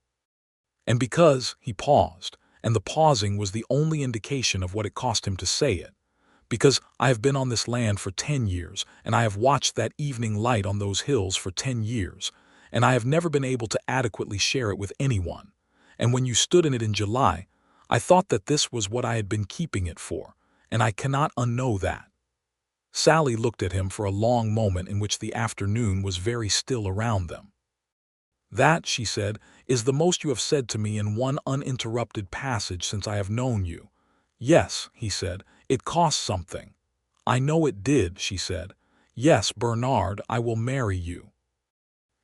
And because, he paused, and the pausing was the only indication of what it cost him to say it, because I have been on this land for 10 years, and I have watched that evening light on those hills for 10 years, and I have never been able to adequately share it with anyone. And when you stood in it in July, I thought that this was what I had been keeping it for, and I cannot unknow that. Sallie looked at him for a long moment in which the afternoon was very still around them. That, she said, is the most you have said to me in one uninterrupted passage since I have known you. Yes, he said, it cost something. I know it did, she said. Yes, Bernard, I will marry you.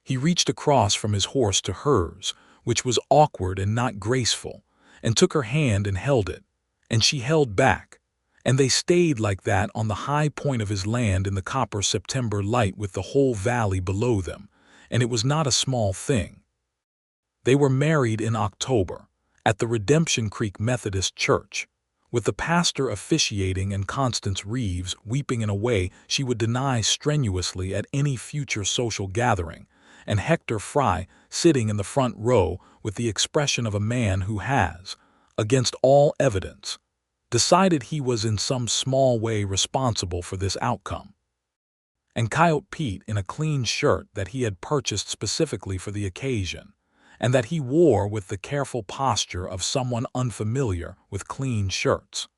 He reached across from his horse to hers, which was awkward and not graceful, and took her hand and held it, and she held back, and they stayed like that on the high point of his land in the copper September light with the whole valley below them, and it was not a small thing. They were married in October, at the Redemption Creek Methodist Church, with the pastor officiating and Constance Reeves weeping in a way she would deny strenuously at any future social gathering, and Hector Fry sitting in the front row with the expression of a man who has, against all evidence, decided he was in some small way responsible for this outcome. And Coyote Pete in a clean shirt that he had purchased specifically for the occasion, and that he wore with the careful posture of someone unfamiliar with clean shirts.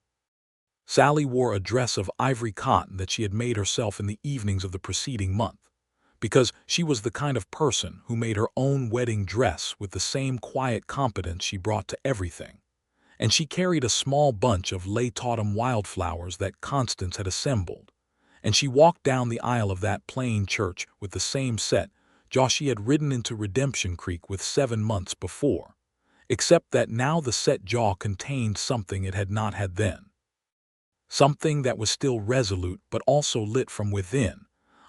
Sallie wore a dress of ivory cotton that she had made herself in the evenings of the preceding month, because she was the kind of person who made her own wedding dress with the same quiet competence she brought to everything. And she carried a small bunch of late autumn wildflowers that Constance had assembled, and she walked down the aisle of that plain church with the same set jaw she had ridden into Redemption Creek with 7 months before, except that now the set jaw contained something it had not had then. Something that was still resolute but also lit from within,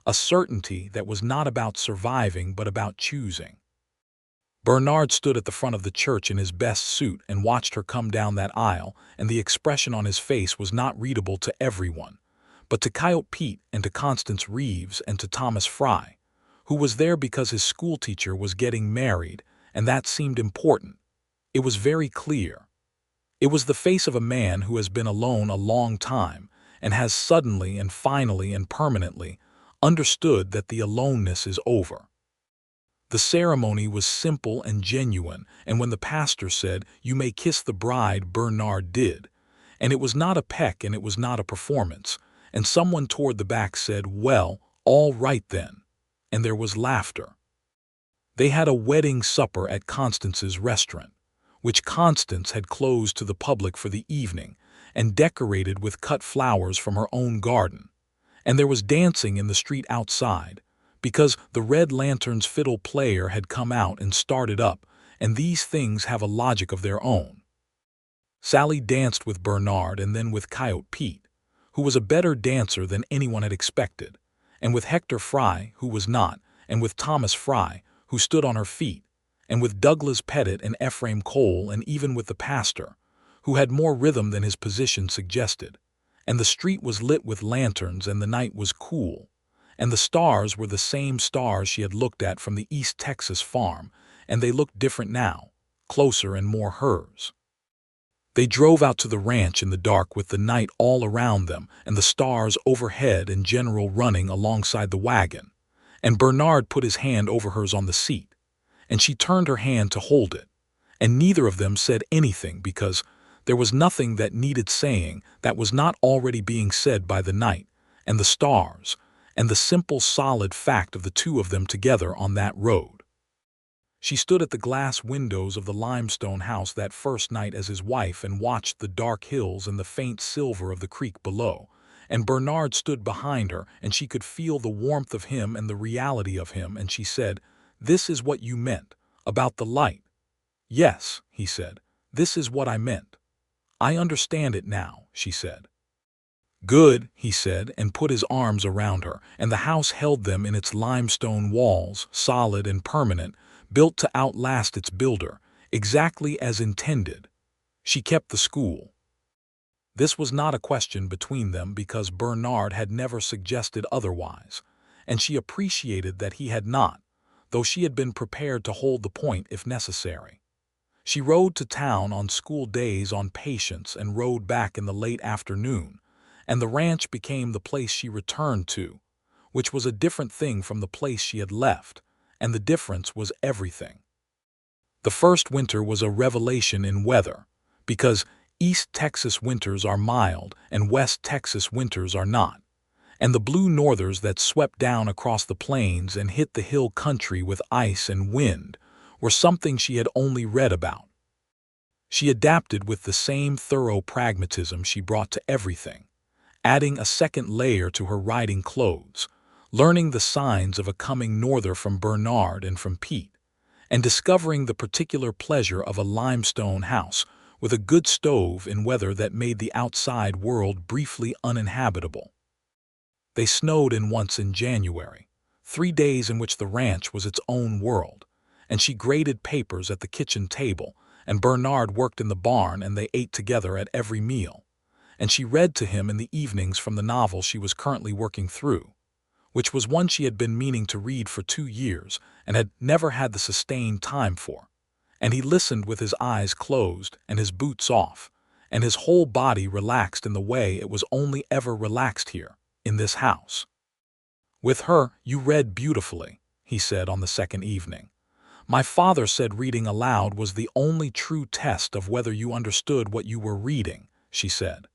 a certainty that was not about surviving but about choosing. Bernard stood at the front of the church in his best suit and watched her come down that aisle, and the expression on his face was not readable to everyone, but to Coyote Pete and to Constance Reeves and to Thomas Fry, who was there because his schoolteacher was getting married, and that seemed important. It was very clear. It was the face of a man who has been alone a long time and has suddenly and finally and permanently understood that the aloneness is over. The ceremony was simple and genuine, and when the pastor said, "You may kiss the bride," Bernard did. And it was not a peck and it was not a performance. And someone toward the back said, "Well, all right then." And there was laughter. They had a wedding supper at Constance's restaurant, which Constance had closed to the public for the evening and decorated with cut flowers from her own garden. And there was dancing in the street outside, because the Red Lantern's fiddle player had come out and started up, and these things have a logic of their own. Sallie danced with Bernard and then with Coyote Pete, who was a better dancer than anyone had expected, and with Hector Fry, who was not, and with Thomas Fry, who stood on her feet, and with Douglas Pettit and Ephraim Cole, and even with the pastor, who had more rhythm than his position suggested. And the street was lit with lanterns and the night was cool, and the stars were the same stars she had looked at from the East Texas farm, and they looked different now, closer and more hers. They drove out to the ranch in the dark with the night all around them and the stars overhead and General running alongside the wagon, and Bernard put his hand over hers on the seat, and she turned her hand to hold it, and neither of them said anything because there was nothing that needed saying that was not already being said by the night and the stars and the simple solid fact of the two of them together on that road. She stood at the glass windows of the limestone house that first night as his wife and watched the dark hills and the faint silver of the creek below, and Bernard stood behind her and she could feel the warmth of him and the reality of him, and she said, "This is what you meant, about the light." "Yes," he said, "this is what I meant. I understand it now," she said. "Good," he said, and put his arms around her, and the house held them in its limestone walls, solid and permanent, built to outlast its builder, exactly as intended. She kept the school. This was not a question between them because Bernard had never suggested otherwise, and she appreciated that he had not, though she had been prepared to hold the point if necessary. She rode to town on school days on Patience and rode back in the late afternoon, and the ranch became the place she returned to, which was a different thing from the place she had left, and the difference was everything. The first winter was a revelation in weather, because East Texas winters are mild and West Texas winters are not, and the blue northers that swept down across the plains and hit the hill country with ice and wind were something she had only read about. She adapted with the same thorough pragmatism she brought to everything, adding a second layer to her riding clothes, learning the signs of a coming norther from Bernard and from Pete, and discovering the particular pleasure of a limestone house with a good stove in weather that made the outside world briefly uninhabitable. They snowed in once in January, 3 days in which the ranch was its own world, and she graded papers at the kitchen table, and Bernard worked in the barn, and they ate together at every meal, and she read to him in the evenings from the novel she was currently working through, which was one she had been meaning to read for 2 years and had never had the sustained time for, and he listened with his eyes closed and his boots off, and his whole body relaxed in the way it was only ever relaxed here, in this house. "With her, you read beautifully," he said on the second evening. "My father said reading aloud was the only true test of whether you understood what you were reading," she said.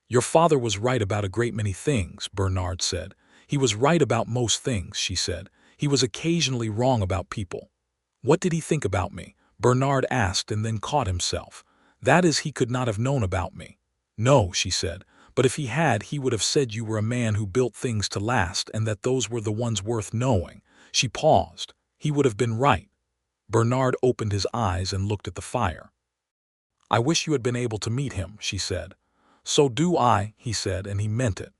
"Your father was right about a great many things," Bernard said. "He was right about most things," she said. "He was occasionally wrong about people." "What did he think about me?" Bernard asked and then caught himself. "That is, he could not have known about me." "No," she said, "but if he had, he would have said you were a man who built things to last and that those were the ones worth knowing." She paused. "He would have been right." Bernard opened his eyes and looked at the fire. "I wish you had been able to meet him," she said. "So do I," he said, and he meant it.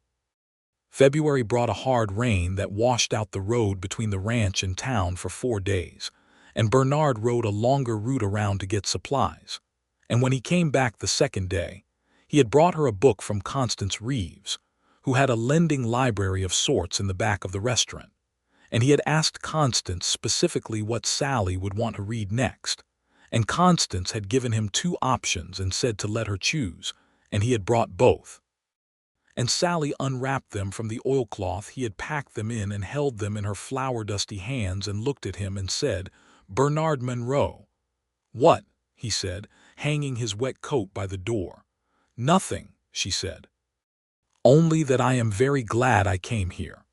February brought a hard rain that washed out the road between the ranch and town for 4 days, and Bernard rode a longer route around to get supplies. And when he came back the second day, he had brought her a book from Constance Reeves, who had a lending library of sorts in the back of the restaurant, and he had asked Constance specifically what Sallie would want to read next, and Constance had given him 2 options and said to let her choose, and he had brought both. and Sallie unwrapped them from the oilcloth he had packed them in and held them in her flour-dusty hands and looked at him and said, "Bernard Monroe." "What?" he said, hanging his wet coat by the door. "Nothing," she said. "Only that I am very glad I came here."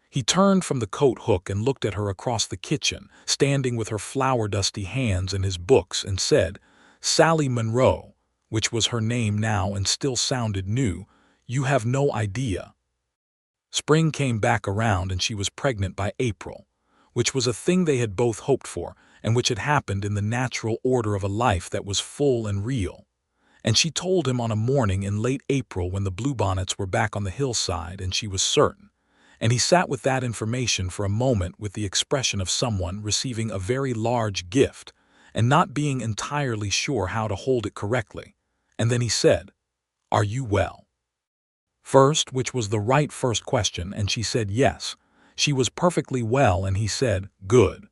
He turned from the coat hook and looked at her across the kitchen, standing with her flour-dusty hands and his books, and said, "Sallie Monroe," which was her name now and still sounded new, "you have no idea." Spring came back around and she was pregnant by April, which was a thing they had both hoped for and which had happened in the natural order of a life that was full and real. And she told him on a morning in late April when the bluebonnets were back on the hillside, and she was certain. And he sat with that information for a moment with the expression of someone receiving a very large gift and not being entirely sure how to hold it correctly. And then he said, "Are you well?" First, which was the right first question, and she said yes. She was perfectly well, and he said, "Good."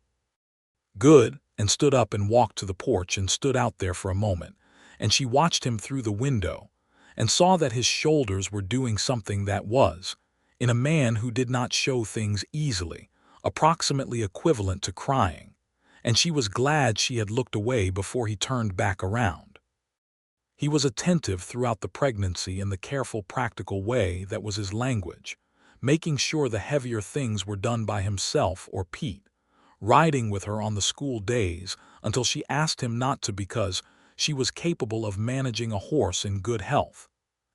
"Good," and stood up and walked to the porch and stood out there for a moment, and she watched him through the window and saw that his shoulders were doing something that was, in a man who did not show things easily, approximately equivalent to crying, and she was glad she had looked away before he turned back around. He was attentive throughout the pregnancy in the careful, practical way that was his language, making sure the heavier things were done by himself or Pete, riding with her on the school days until she asked him not to because she was capable of managing a horse in good health,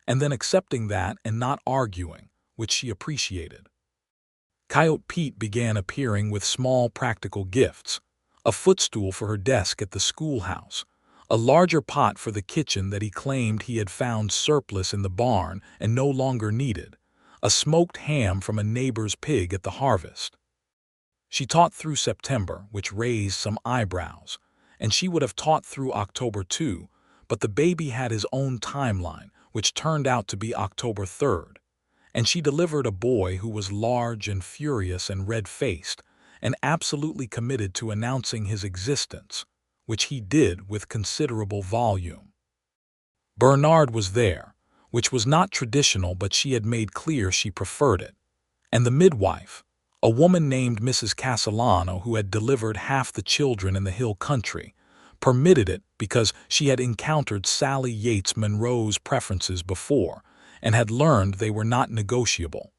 and then accepting that and not arguing, which she appreciated. Coyote Pete began appearing with small practical gifts: a footstool for her desk at the schoolhouse, a larger pot for the kitchen that he claimed he had found surplus in the barn and no longer needed, a smoked ham from a neighbor's pig at the harvest. She taught through September, which raised some eyebrows, and she would have taught through October too, but the baby had his own timeline, which turned out to be October 3rd. And she delivered a boy who was large and furious and red-faced, and absolutely committed to announcing his existence, which he did with considerable volume. Bernard was there, which was not traditional, but she had made clear she preferred it. And the midwife, a woman named Mrs. Castellano, who had delivered half the children in the hill country, permitted it because she had encountered Sallie Yates Monroe's preferences before and had learned they were not negotiable.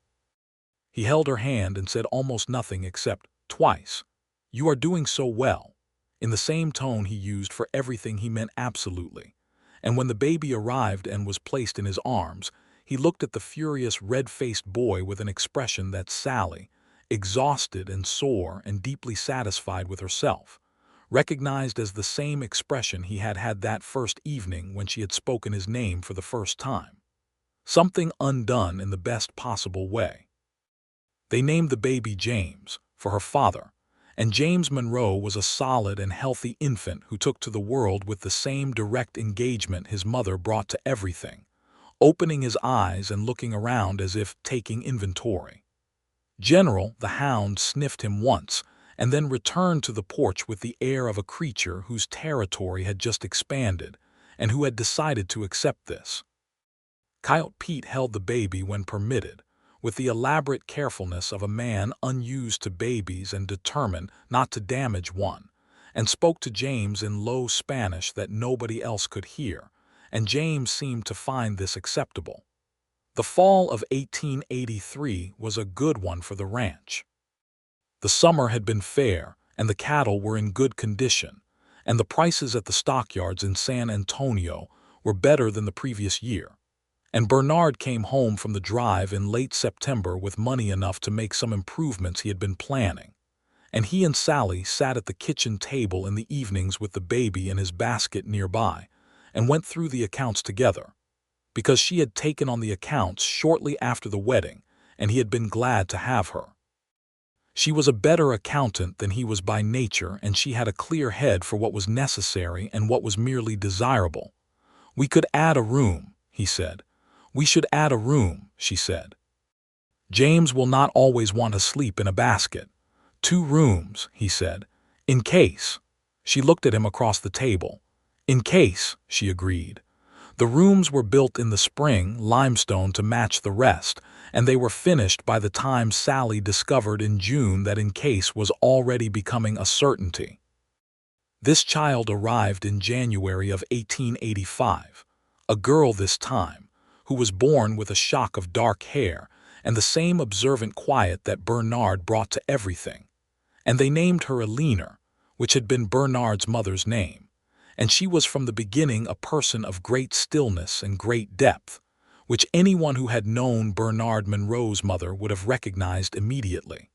He held her hand and said almost nothing except, twice, "You are doing so well," in the same tone he used for everything he meant absolutely. And when the baby arrived and was placed in his arms, he looked at the furious red-faced boy with an expression that Sallie, exhausted and sore and deeply satisfied with herself, recognized as the same expression he had had that first evening when she had spoken his name for the first time. Something undone in the best possible way. They named the baby James, for her father, and James Monroe was a solid and healthy infant who took to the world with the same direct engagement his mother brought to everything, opening his eyes and looking around as if taking inventory. General, the hound, sniffed him once, and then returned to the porch with the air of a creature whose territory had just expanded and who had decided to accept this. Coyote Pete held the baby when permitted, with the elaborate carefulness of a man unused to babies and determined not to damage one, and spoke to James in low Spanish that nobody else could hear, and James seemed to find this acceptable. The fall of 1883 was a good one for the ranch. The summer had been fair, and the cattle were in good condition, and the prices at the stockyards in San Antonio were better than the previous year. And Bernard came home from the drive in late September with money enough to make some improvements he had been planning. And he and Sallie sat at the kitchen table in the evenings with the baby in his basket nearby and went through the accounts together, because she had taken on the accounts shortly after the wedding and he had been glad to have her. She was a better accountant than he was by nature, and she had a clear head for what was necessary and what was merely desirable. "We could add a room," he said. "We should add a room," she said. "James will not always want to sleep in a basket." "2 rooms," he said. "In case." She looked at him across the table. "In case," she agreed. The rooms were built in the spring, limestone to match the rest, and they were finished by the time Sallie discovered in June that Encase was already becoming a certainty. This child arrived in January of 1885, a girl this time, who was born with a shock of dark hair and the same observant quiet that Bernard brought to everything. And they named her Eleanor, which had been Bernard's mother's name, and she was from the beginning a person of great stillness and great depth, which anyone who had known Bernard Monroe's mother would have recognized immediately.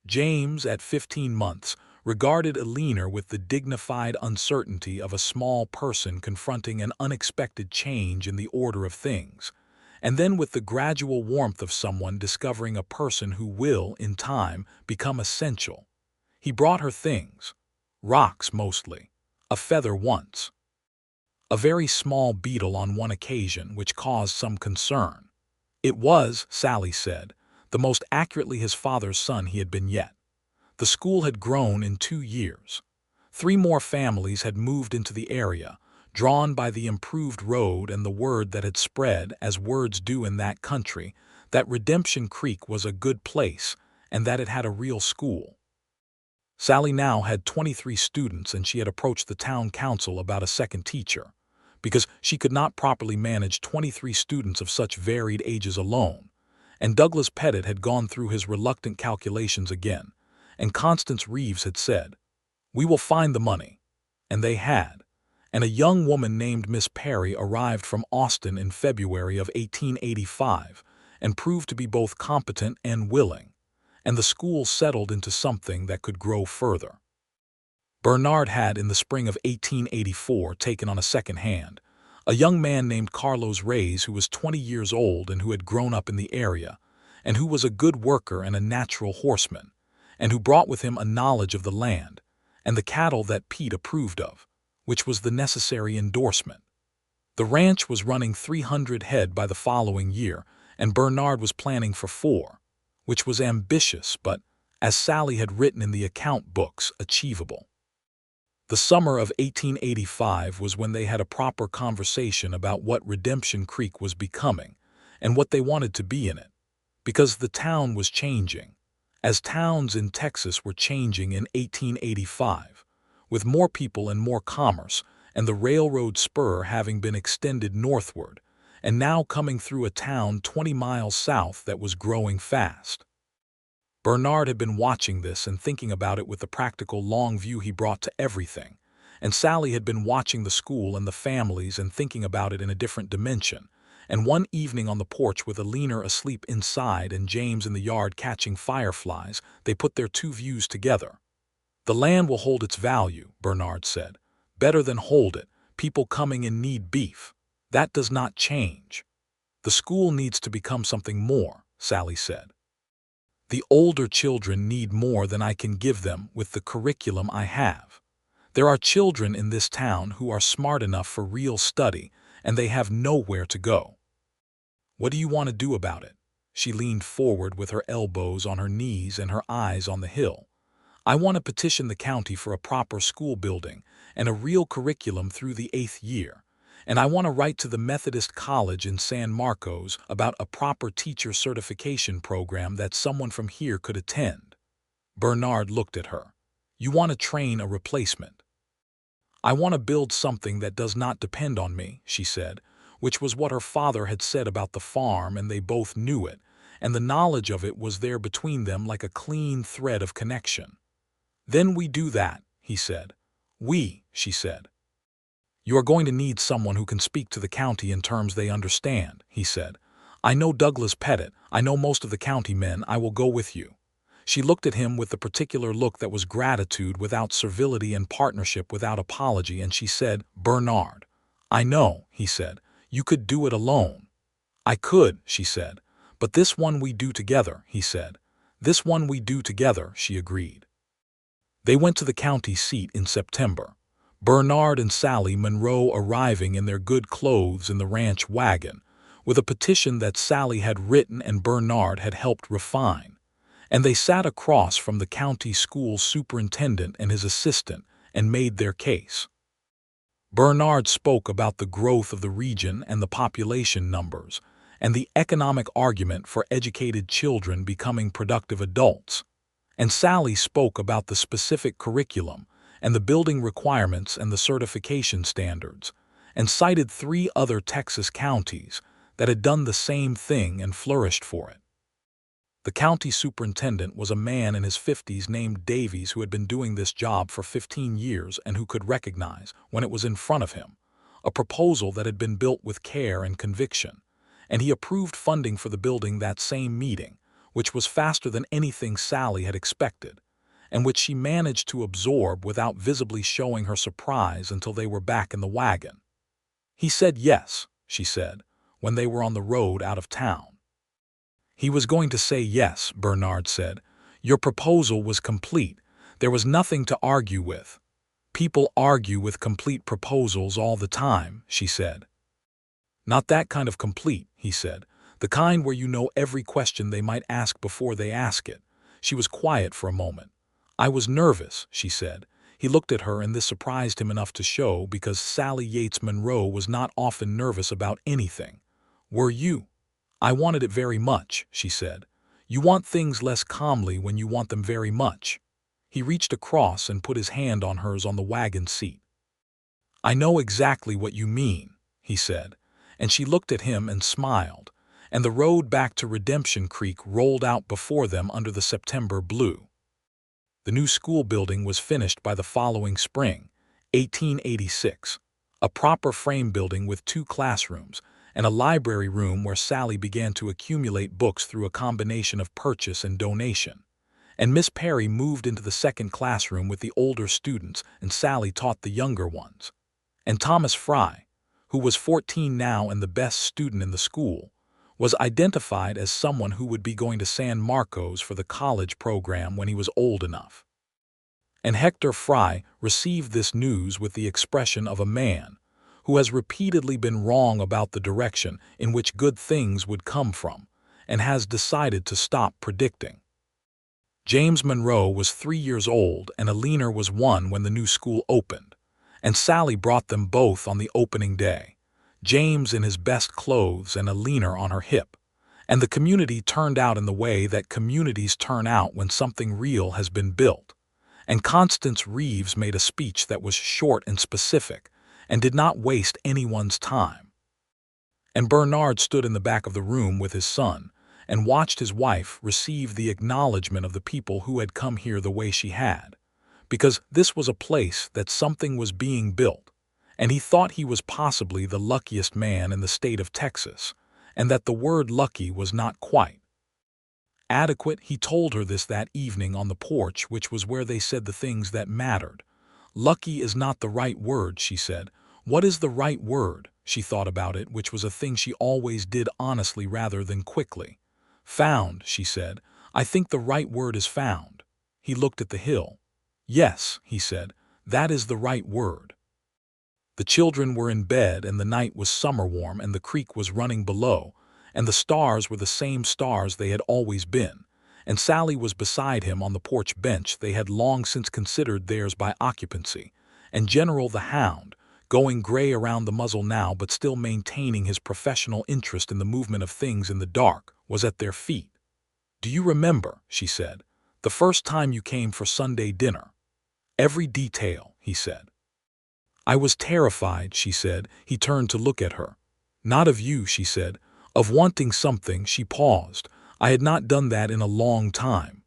James, at 15 months, regarded Eleanor with the dignified uncertainty of a small person confronting an unexpected change in the order of things, and then with the gradual warmth of someone discovering a person who will, in time, become essential. He brought her things, rocks mostly, a feather once, a very small beetle on one occasion, which caused some concern. It was, Sallie said, the most accurately his father's son he had been yet. The school had grown in 2 years. 3 more families had moved into the area, drawn by the improved road and the word that had spread, as words do in that country, that Redemption Creek was a good place and that it had a real school. Sallie now had 23 students, and she had approached the town council about a second teacher, because she could not properly manage 23 students of such varied ages alone. And Douglas Pettit had gone through his reluctant calculations again, and Constance Reeves had said, "We will find the money." And they had. And a young woman named Miss Perry arrived from Austin in February of 1885 and proved to be both competent and willing, and the school settled into something that could grow further. Bernard had, in the spring of 1884, taken on a second hand, a young man named Carlos Reyes, who was 20 years old and who had grown up in the area, and who was a good worker and a natural horseman, and who brought with him a knowledge of the land and the cattle that Pete approved of, which was the necessary endorsement. The ranch was running 300 head by the following year, and Bernard was planning for 4, which was ambitious but, as Sallie had written in the account books, achievable. The summer of 1885 was when they had a proper conversation about what Redemption Creek was becoming and what they wanted to be in it, because the town was changing, as towns in Texas were changing in 1885, with more people and more commerce, and the railroad spur having been extended northward, and now coming through a town 20 miles south that was growing fast. Bernard had been watching this and thinking about it with the practical long view he brought to everything, and Sallie had been watching the school and the families and thinking about it in a different dimension, and one evening on the porch with Eleanor asleep inside and James in the yard catching fireflies, they put their 2 views together. "The land will hold its value," Bernard said. "Better than hold it, people coming in need beef. That does not change." "The school needs to become something more," Sallie said. "The older children need more than I can give them with the curriculum I have. There are children in this town who are smart enough for real study, and they have nowhere to go." "What do you want to do about it?" She leaned forward with her elbows on her knees and her eyes on the hill. "I want to petition the county for a proper school building and a real curriculum through the 8th year, and I want to write to the Methodist College in San Marcos about a proper teacher certification program that someone from here could attend." Bernard looked at her. "You want to train a replacement?" "I want to build something that does not depend on me," she said, which was what her father had said about the farm, and they both knew it, and the knowledge of it was there between them like a clean thread of connection. "Then we do that," he said. "We," she said. "You are going to need someone who can speak to the county in terms they understand," he said. "I know Douglas Pettit, I know most of the county men, I will go with you." She looked at him with the particular look that was gratitude without servility and partnership without apology, and she said, "Bernard." "I know," he said. "You could do it alone." "I could," she said. "But this one we do together," he said. "This one we do together," she agreed. They went to the county seat in September, Bernard and Sallie Monroe arriving in their good clothes in the ranch wagon, with a petition that Sallie had written and Bernard had helped refine, and they sat across from the county school superintendent and his assistant and made their case. Bernard spoke about the growth of the region and the population numbers, and the economic argument for educated children becoming productive adults. And Sallie spoke about the specific curriculum and the building requirements and the certification standards, and cited 3 other Texas counties that had done the same thing and flourished for it. The county superintendent was a man in his 50s named Davies who had been doing this job for 15 years and who could recognize, when it was in front of him, a proposal that had been built with care and conviction, and he approved funding for the building that same meeting, which was faster than anything Sallie had expected, and which she managed to absorb without visibly showing her surprise until they were back in the wagon. "He said yes," she said, when they were on the road out of town. "He was going to say yes," Bernard said. "Your proposal was complete. There was nothing to argue with." "People argue with complete proposals all the time," she said. "Not that kind of complete," he said. "The kind where you know every question they might ask before they ask it." She was quiet for a moment. "I was nervous," she said. He looked at her, and this surprised him enough to show, because Sallie Yates Monroe was not often nervous about anything. "Were you?" "I wanted it very much," she said. "You want things less calmly when you want them very much." He reached across and put his hand on hers on the wagon seat. "I know exactly what you mean," he said, and she looked at him and smiled, and the road back to Redemption Creek rolled out before them under the September blue. The new school building was finished by the following spring, 1886, a proper frame building with 2 classrooms, and a library room where Sallie began to accumulate books through a combination of purchase and donation. And Miss Perry moved into the 2nd classroom with the older students, and Sallie taught the younger ones. And Thomas Fry, who was 14 now and the best student in the school, was identified as someone who would be going to San Marcos for the college program when he was old enough. And Hector Fry received this news with the expression of a man who has repeatedly been wrong about the direction in which good things would come from, and has decided to stop predicting. James Monroe was 3 years old, and Alina was 1 when the new school opened, and Sallie brought them both on the opening day, James in his best clothes and Alina on her hip, and the community turned out in the way that communities turn out when something real has been built, and Constance Reeves made a speech that was short and specific, and did not waste anyone's time. And Bernard stood in the back of the room with his son, and watched his wife receive the acknowledgement of the people who had come here the way she had, because this was a place that something was being built, and he thought he was possibly the luckiest man in the state of Texas, and that the word lucky was not quite adequate. He told her this that evening on the porch, which was where they said the things that mattered. "Lucky is not the right word," she said. "What is the right word?" She thought about it, which was a thing she always did honestly rather than quickly. "Found," she said. "I think the right word is found." He looked at the hill. "Yes," he said, "that is the right word." The children were in bed, and the night was summer warm, and the creek was running below, and the stars were the same stars they had always been, and Sallie was beside him on the porch bench they had long since considered theirs by occupancy, and General the hound, going gray around the muzzle now but still maintaining his professional interest in the movement of things in the dark, was at their feet. "Do you remember," she said, "the first time you came for Sunday dinner?" "Every detail," he said. "I was terrified," she said. He turned to look at her. "Not of you," she said. "Of wanting something." She paused. "I had not done that in a long time.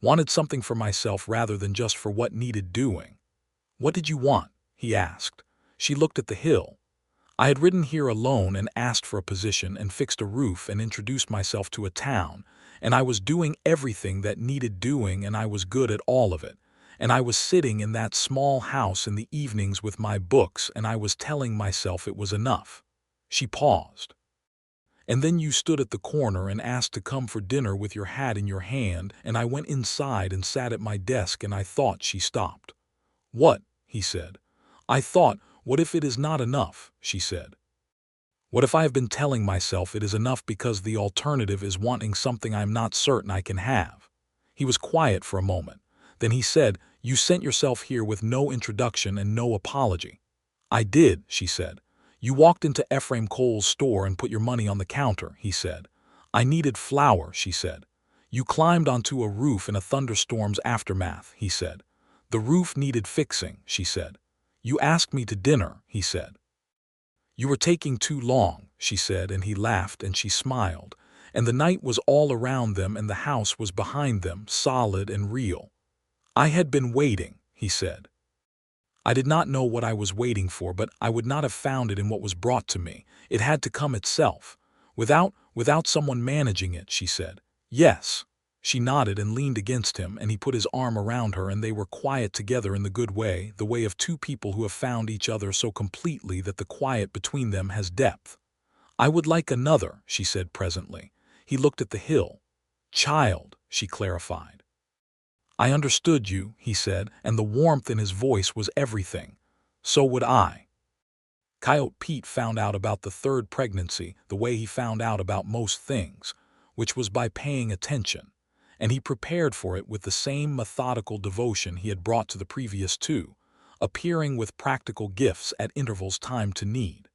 Wanted something for myself rather than just for what needed doing." "What did you want?" he asked. She looked at the hill. "I had ridden here alone and asked for a position and fixed a roof and introduced myself to a town, and I was doing everything that needed doing, and I was good at all of it. And I was sitting in that small house in the evenings with my books, and I was telling myself it was enough." She paused. "And then you stood at the corner and asked to come for dinner with your hat in your hand, and I went inside and sat at my desk, and I thought." She stopped. "What?" he said. "I thought, what if it is not enough?" she said. "What if I have been telling myself it is enough because the alternative is wanting something I am not certain I can have?" He was quiet for a moment. Then he said, "You sent yourself here with no introduction and no apology." "I did," she said. "You walked into Ephraim Cole's store and put your money on the counter," he said. "I needed flour," she said. "You climbed onto a roof in a thunderstorm's aftermath," he said. "The roof needed fixing," she said. "You asked me to dinner," he said. "You were taking too long," she said, and he laughed and she smiled. And the night was all around them and the house was behind them, solid and real. "I had been waiting," he said. "I did not know what I was waiting for, but I would not have found it in what was brought to me. It had to come itself. Without someone managing it," she said. "Yes." She nodded and leaned against him, and he put his arm around her, and they were quiet together in the good way, the way of two people who have found each other so completely that the quiet between them has depth. "I would like another," she said presently. He looked at the hill. "Child," she clarified. "I understood you," he said, and the warmth in his voice was everything. "So would I." Coyote Pete found out about the third pregnancy the way he found out about most things, which was by paying attention, and he prepared for it with the same methodical devotion he had brought to the previous two, appearing with practical gifts at intervals timed to need.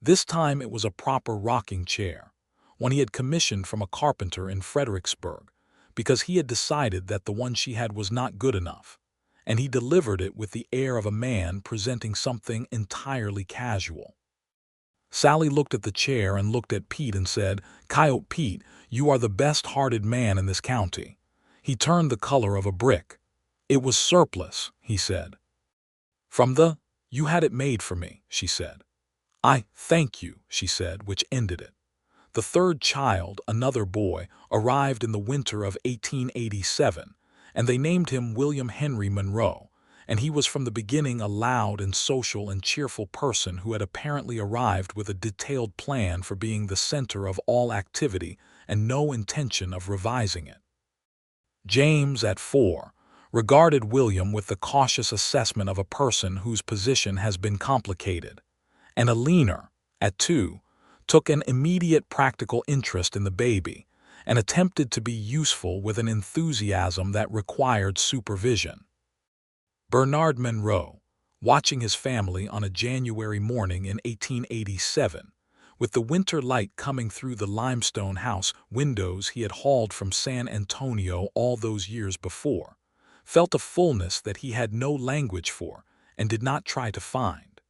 This time it was a proper rocking chair, one he had commissioned from a carpenter in Fredericksburg, because he had decided that the one she had was not good enough, and he delivered it with the air of a man presenting something entirely casual. Sallie looked at the chair and looked at Pete and said, "Coyote Pete, you are the best-hearted man in this county." He turned the color of a brick. "It was surplus," he said. "You had it made for me," she said. "I thank you," she said, which ended it. The third child, another boy, arrived in the winter of 1887, and they named him William Henry Monroe, and he was from the beginning a loud and social and cheerful person who had apparently arrived with a detailed plan for being the center of all activity and no intention of revising it. James, at 4, regarded William with the cautious assessment of a person whose position has been complicated, and Alina, at 2, took an immediate practical interest in the baby and attempted to be useful with an enthusiasm that required supervision. Bernard Monroe, watching his family on a January morning in 1887, with the winter light coming through the limestone house windows he had hauled from San Antonio all those years before, felt a fullness that he had no language for and did not try to find.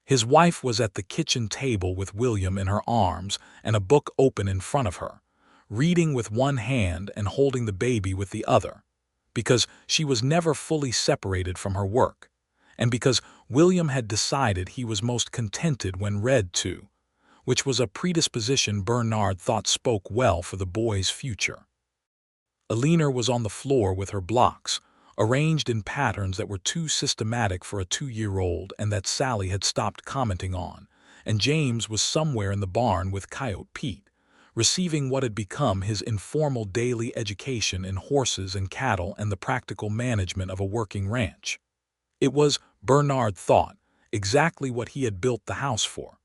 His wife was at the kitchen table with William in her arms and a book open in front of her, reading with one hand and holding the baby with the other, because she was never fully separated from her work, and because William had decided he was most contented when read to, which was a predisposition Bernard thought spoke well for the boy's future. Alina was on the floor with her blocks, arranged in patterns that were too systematic for a 2-year-old and that Sallie had stopped commenting on, and James was somewhere in the barn with Coyote Pete, receiving what had become his informal daily education in horses and cattle and the practical management of a working ranch. It was, Bernard thought, exactly what he had built the house for.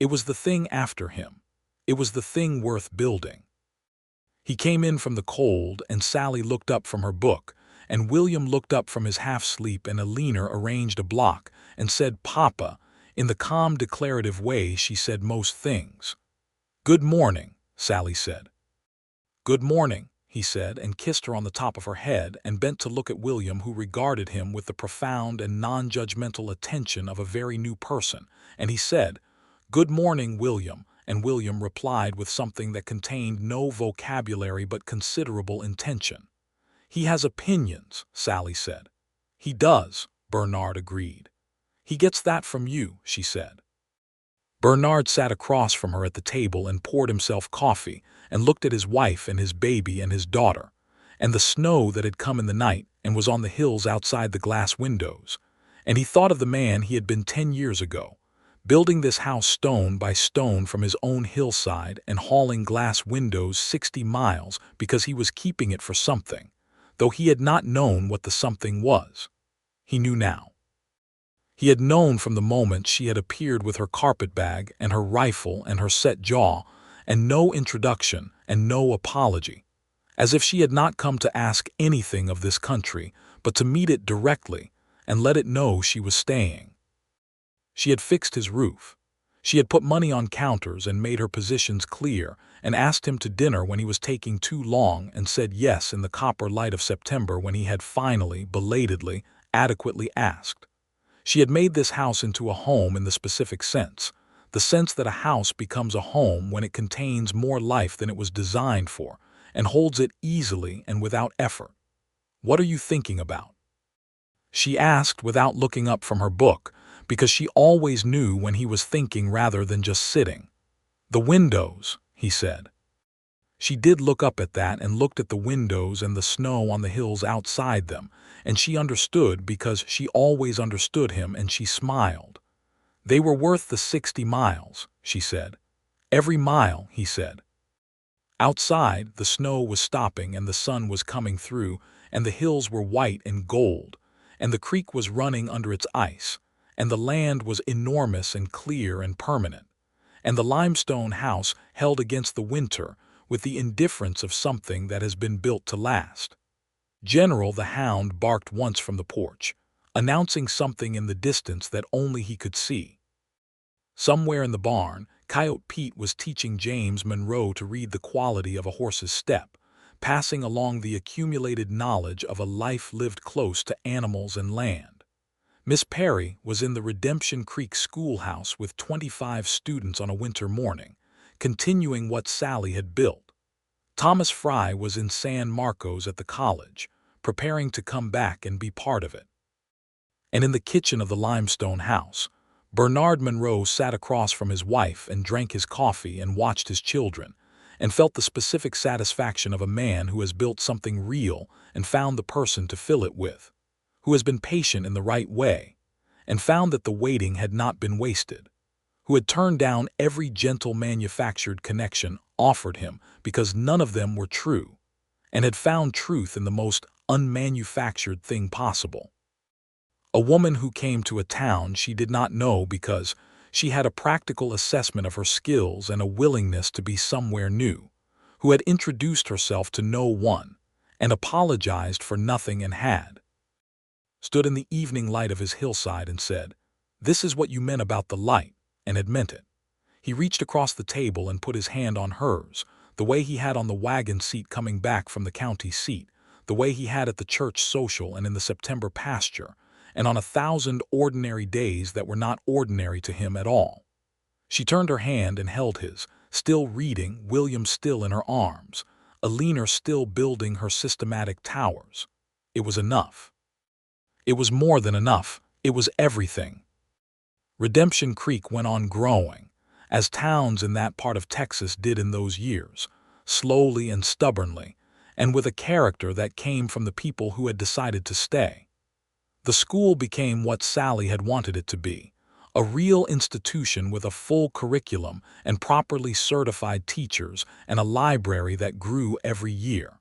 It was the thing after him. It was the thing worth building. He came in from the cold, and Sallie looked up from her book, and William looked up from his half-sleep, and Alina arranged a block and said, "Papa," in the calm declarative way she said most things. "Good morning," Sallie said. "Good morning," he said, and kissed her on the top of her head and bent to look at William, who regarded him with the profound and non-judgmental attention of a very new person, and he said, "Good morning, William," and William replied with something that contained no vocabulary but considerable intention. "He has opinions," Sallie said. "He does," Bernard agreed. "He gets that from you," she said. Bernard sat across from her at the table and poured himself coffee and looked at his wife and his baby and his daughter, and the snow that had come in the night and was on the hills outside the glass windows, and he thought of the man he had been 10 years ago, building this house stone by stone from his own hillside and hauling glass windows 60 miles because he was keeping it for something, though he had not known what the something was. He knew now. He had known from the moment she had appeared with her carpetbag and her rifle and her set jaw, and no introduction and no apology, as if she had not come to ask anything of this country, but to meet it directly and let it know she was staying. She had fixed his roof. She had put money on counters and made her positions clear, and asked him to dinner when he was taking too long, and said yes in the copper light of September when he had finally, belatedly, adequately asked. She had made this house into a home in the specific sense, the sense that a house becomes a home when it contains more life than it was designed for, and holds it easily and without effort. "What are you thinking about?" she asked without looking up from her book, because she always knew when he was thinking rather than just sitting. "The windows," he said. She did look up at that and looked at the windows and the snow on the hills outside them, and she understood because she always understood him, and she smiled. "They were worth the 60 miles, she said. "Every mile," he said. Outside, the snow was stopping and the sun was coming through, and the hills were white and gold, and the creek was running under its ice, and the land was enormous and clear and permanent, and the limestone house held against the winter with the indifference of something that has been built to last. General the hound barked once from the porch, announcing something in the distance that only he could see. Somewhere in the barn, Coyote Pete was teaching James Monroe to read the quality of a horse's step, passing along the accumulated knowledge of a life lived close to animals and land. Miss Perry was in the Redemption Creek schoolhouse with 25 students on a winter morning, continuing what Sallie had built. Thomas Fry was in San Marcos at the college, preparing to come back and be part of it. And in the kitchen of the limestone house, Bernard Monroe sat across from his wife and drank his coffee and watched his children, and felt the specific satisfaction of a man who has built something real and found the person to fill it with, who has been patient in the right way, and found that the waiting had not been wasted, who had turned down every gentle manufactured connection offered him because none of them were true, and had found truth in the most unmanufactured thing possible. A woman who came to a town she did not know because she had a practical assessment of her skills and a willingness to be somewhere new, who had introduced herself to no one, and apologized for nothing and stood in the evening light of his hillside and said, "This is what you meant about the light," and had meant it. He reached across the table and put his hand on hers, the way he had on the wagon seat coming back from the county seat, the way he had at the church social and in the September pasture, and on 1,000 ordinary days that were not ordinary to him at all. She turned her hand and held his, still reading, William still in her arms, Alina still building her systematic towers. It was enough. It was more than enough. It was everything. Redemption Creek went on growing, as towns in that part of Texas did in those years, slowly and stubbornly, and with a character that came from the people who had decided to stay. The school became what Sallie had wanted it to be, a real institution with a full curriculum and properly certified teachers and a library that grew every year.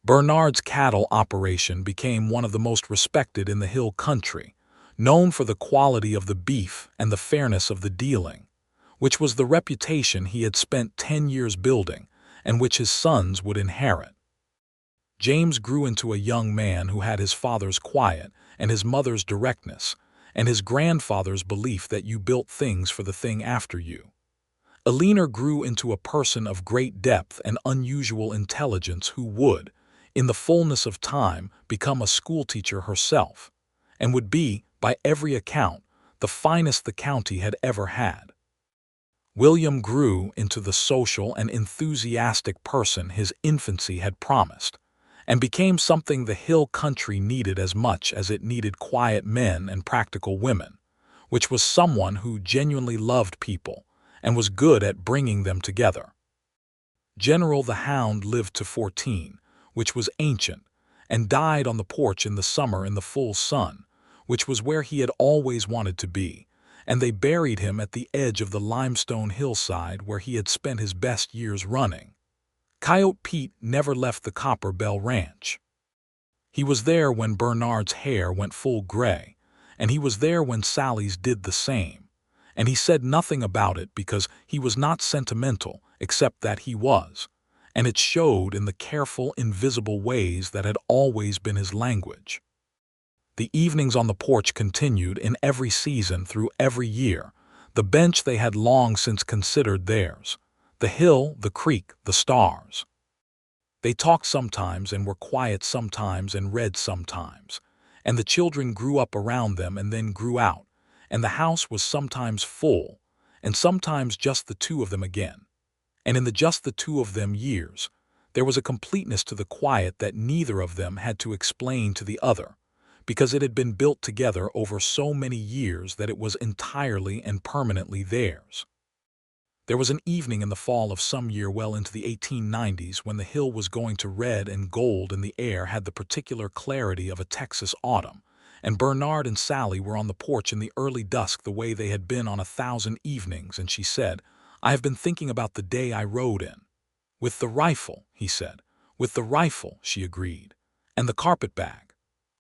Bernard's cattle operation became one of the most respected in the hill country, known for the quality of the beef and the fairness of the dealing, which was the reputation he had spent 10 years building and which his sons would inherit. James grew into a young man who had his father's quiet and his mother's directness, and his grandfather's belief that you built things for the thing after you. Alina grew into a person of great depth and unusual intelligence who would, in the fullness of time, become a schoolteacher herself, and would be, by every account, the finest the county had ever had. William grew into the social and enthusiastic person his infancy had promised, and became something the hill country needed as much as it needed quiet men and practical women, which was someone who genuinely loved people and was good at bringing them together. General the Hound lived to 14, which was ancient, and died on the porch in the summer in the full sun, which was where he had always wanted to be, and they buried him at the edge of the limestone hillside where he had spent his best years running. Coyote Pete never left the Copper Bell Ranch. He was there when Bernard's hair went full gray, and he was there when Sallie's did the same, and he said nothing about it because he was not sentimental, except that he was, and it showed in the careful, invisible ways that had always been his language. The evenings on the porch continued in every season through every year, the bench they had long since considered theirs, the hill, the creek, the stars. They talked sometimes and were quiet sometimes and read sometimes, and the children grew up around them and then grew out, and the house was sometimes full, and sometimes just the two of them again. And in the just the two of them years, there was a completeness to the quiet that neither of them had to explain to the other, because it had been built together over so many years that it was entirely and permanently theirs. There was an evening in the fall of some year well into the 1890s when the hill was going to red and gold and the air had the particular clarity of a Texas autumn, and Bernard and Sallie were on the porch in the early dusk the way they had been on 1,000 evenings, and she said, "I have been thinking about the day I rode in." "With the rifle," he said. "With the rifle," she agreed. "And the carpetbag.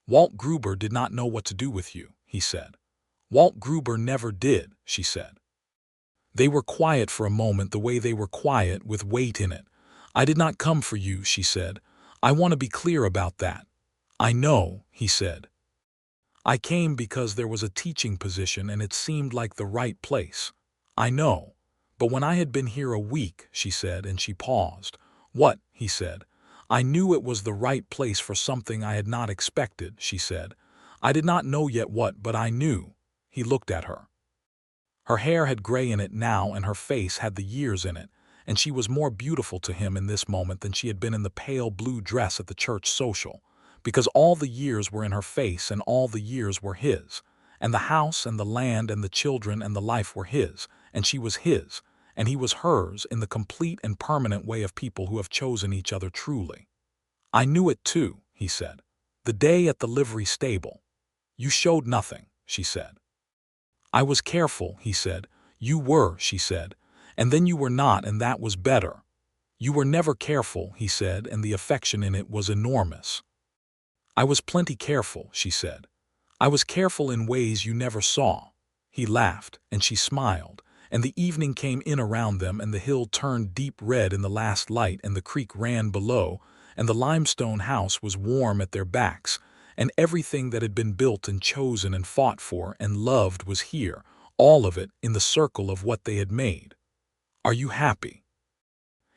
Walt Gruber did not know what to do with you," he said. "Walt Gruber never did," she said. They were quiet for a moment the way they were quiet with weight in it. "I did not come for you," she said. "I want to be clear about that." "I know," he said. "I came because there was a teaching position and it seemed like the right place." "I know. But when I had been here a week," she said, and she paused. "What?" he said. "I knew it was the right place for something I had not expected," she said. "I did not know yet what, but I knew." He looked at her. Her hair had gray in it now and her face had the years in it, and she was more beautiful to him in this moment than she had been in the pale blue dress at the church social, because all the years were in her face and all the years were his, and the house and the land and the children and the life were his, and she was his, and he was hers in the complete and permanent way of people who have chosen each other truly. "I knew it too," he said. "The day at the livery stable. You showed nothing," she said. "I was careful," he said. "You were," she said. "And then you were not, and that was better." "You were never careful," he said, and the affection in it was enormous. "I was plenty careful," she said. "I was careful in ways you never saw." He laughed, and she smiled, and the evening came in around them, and the hill turned deep red in the last light, and the creek ran below, and the limestone house was warm at their backs, and everything that had been built and chosen and fought for and loved was here, all of it in the circle of what they had made. "Are you happy?"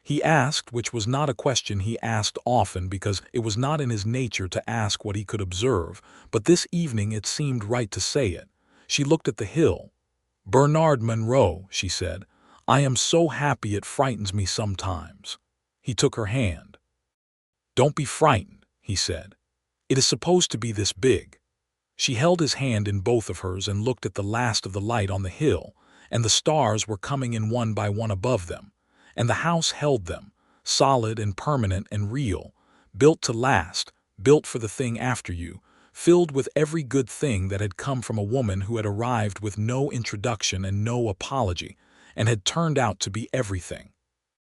he asked, which was not a question he asked often because it was not in his nature to ask what he could observe, but this evening it seemed right to say it. She looked at the hill. "Bernard Monroe," she said, "I am so happy it frightens me sometimes." He took her hand. "Don't be frightened," he said. "It is supposed to be this big." She held his hand in both of hers and looked at the last of the light on the hill, and the stars were coming in one by one above them, and the house held them, solid and permanent and real, built to last, built for the thing after you, filled with every good thing that had come from a woman who had arrived with no introduction and no apology, and had turned out to be everything.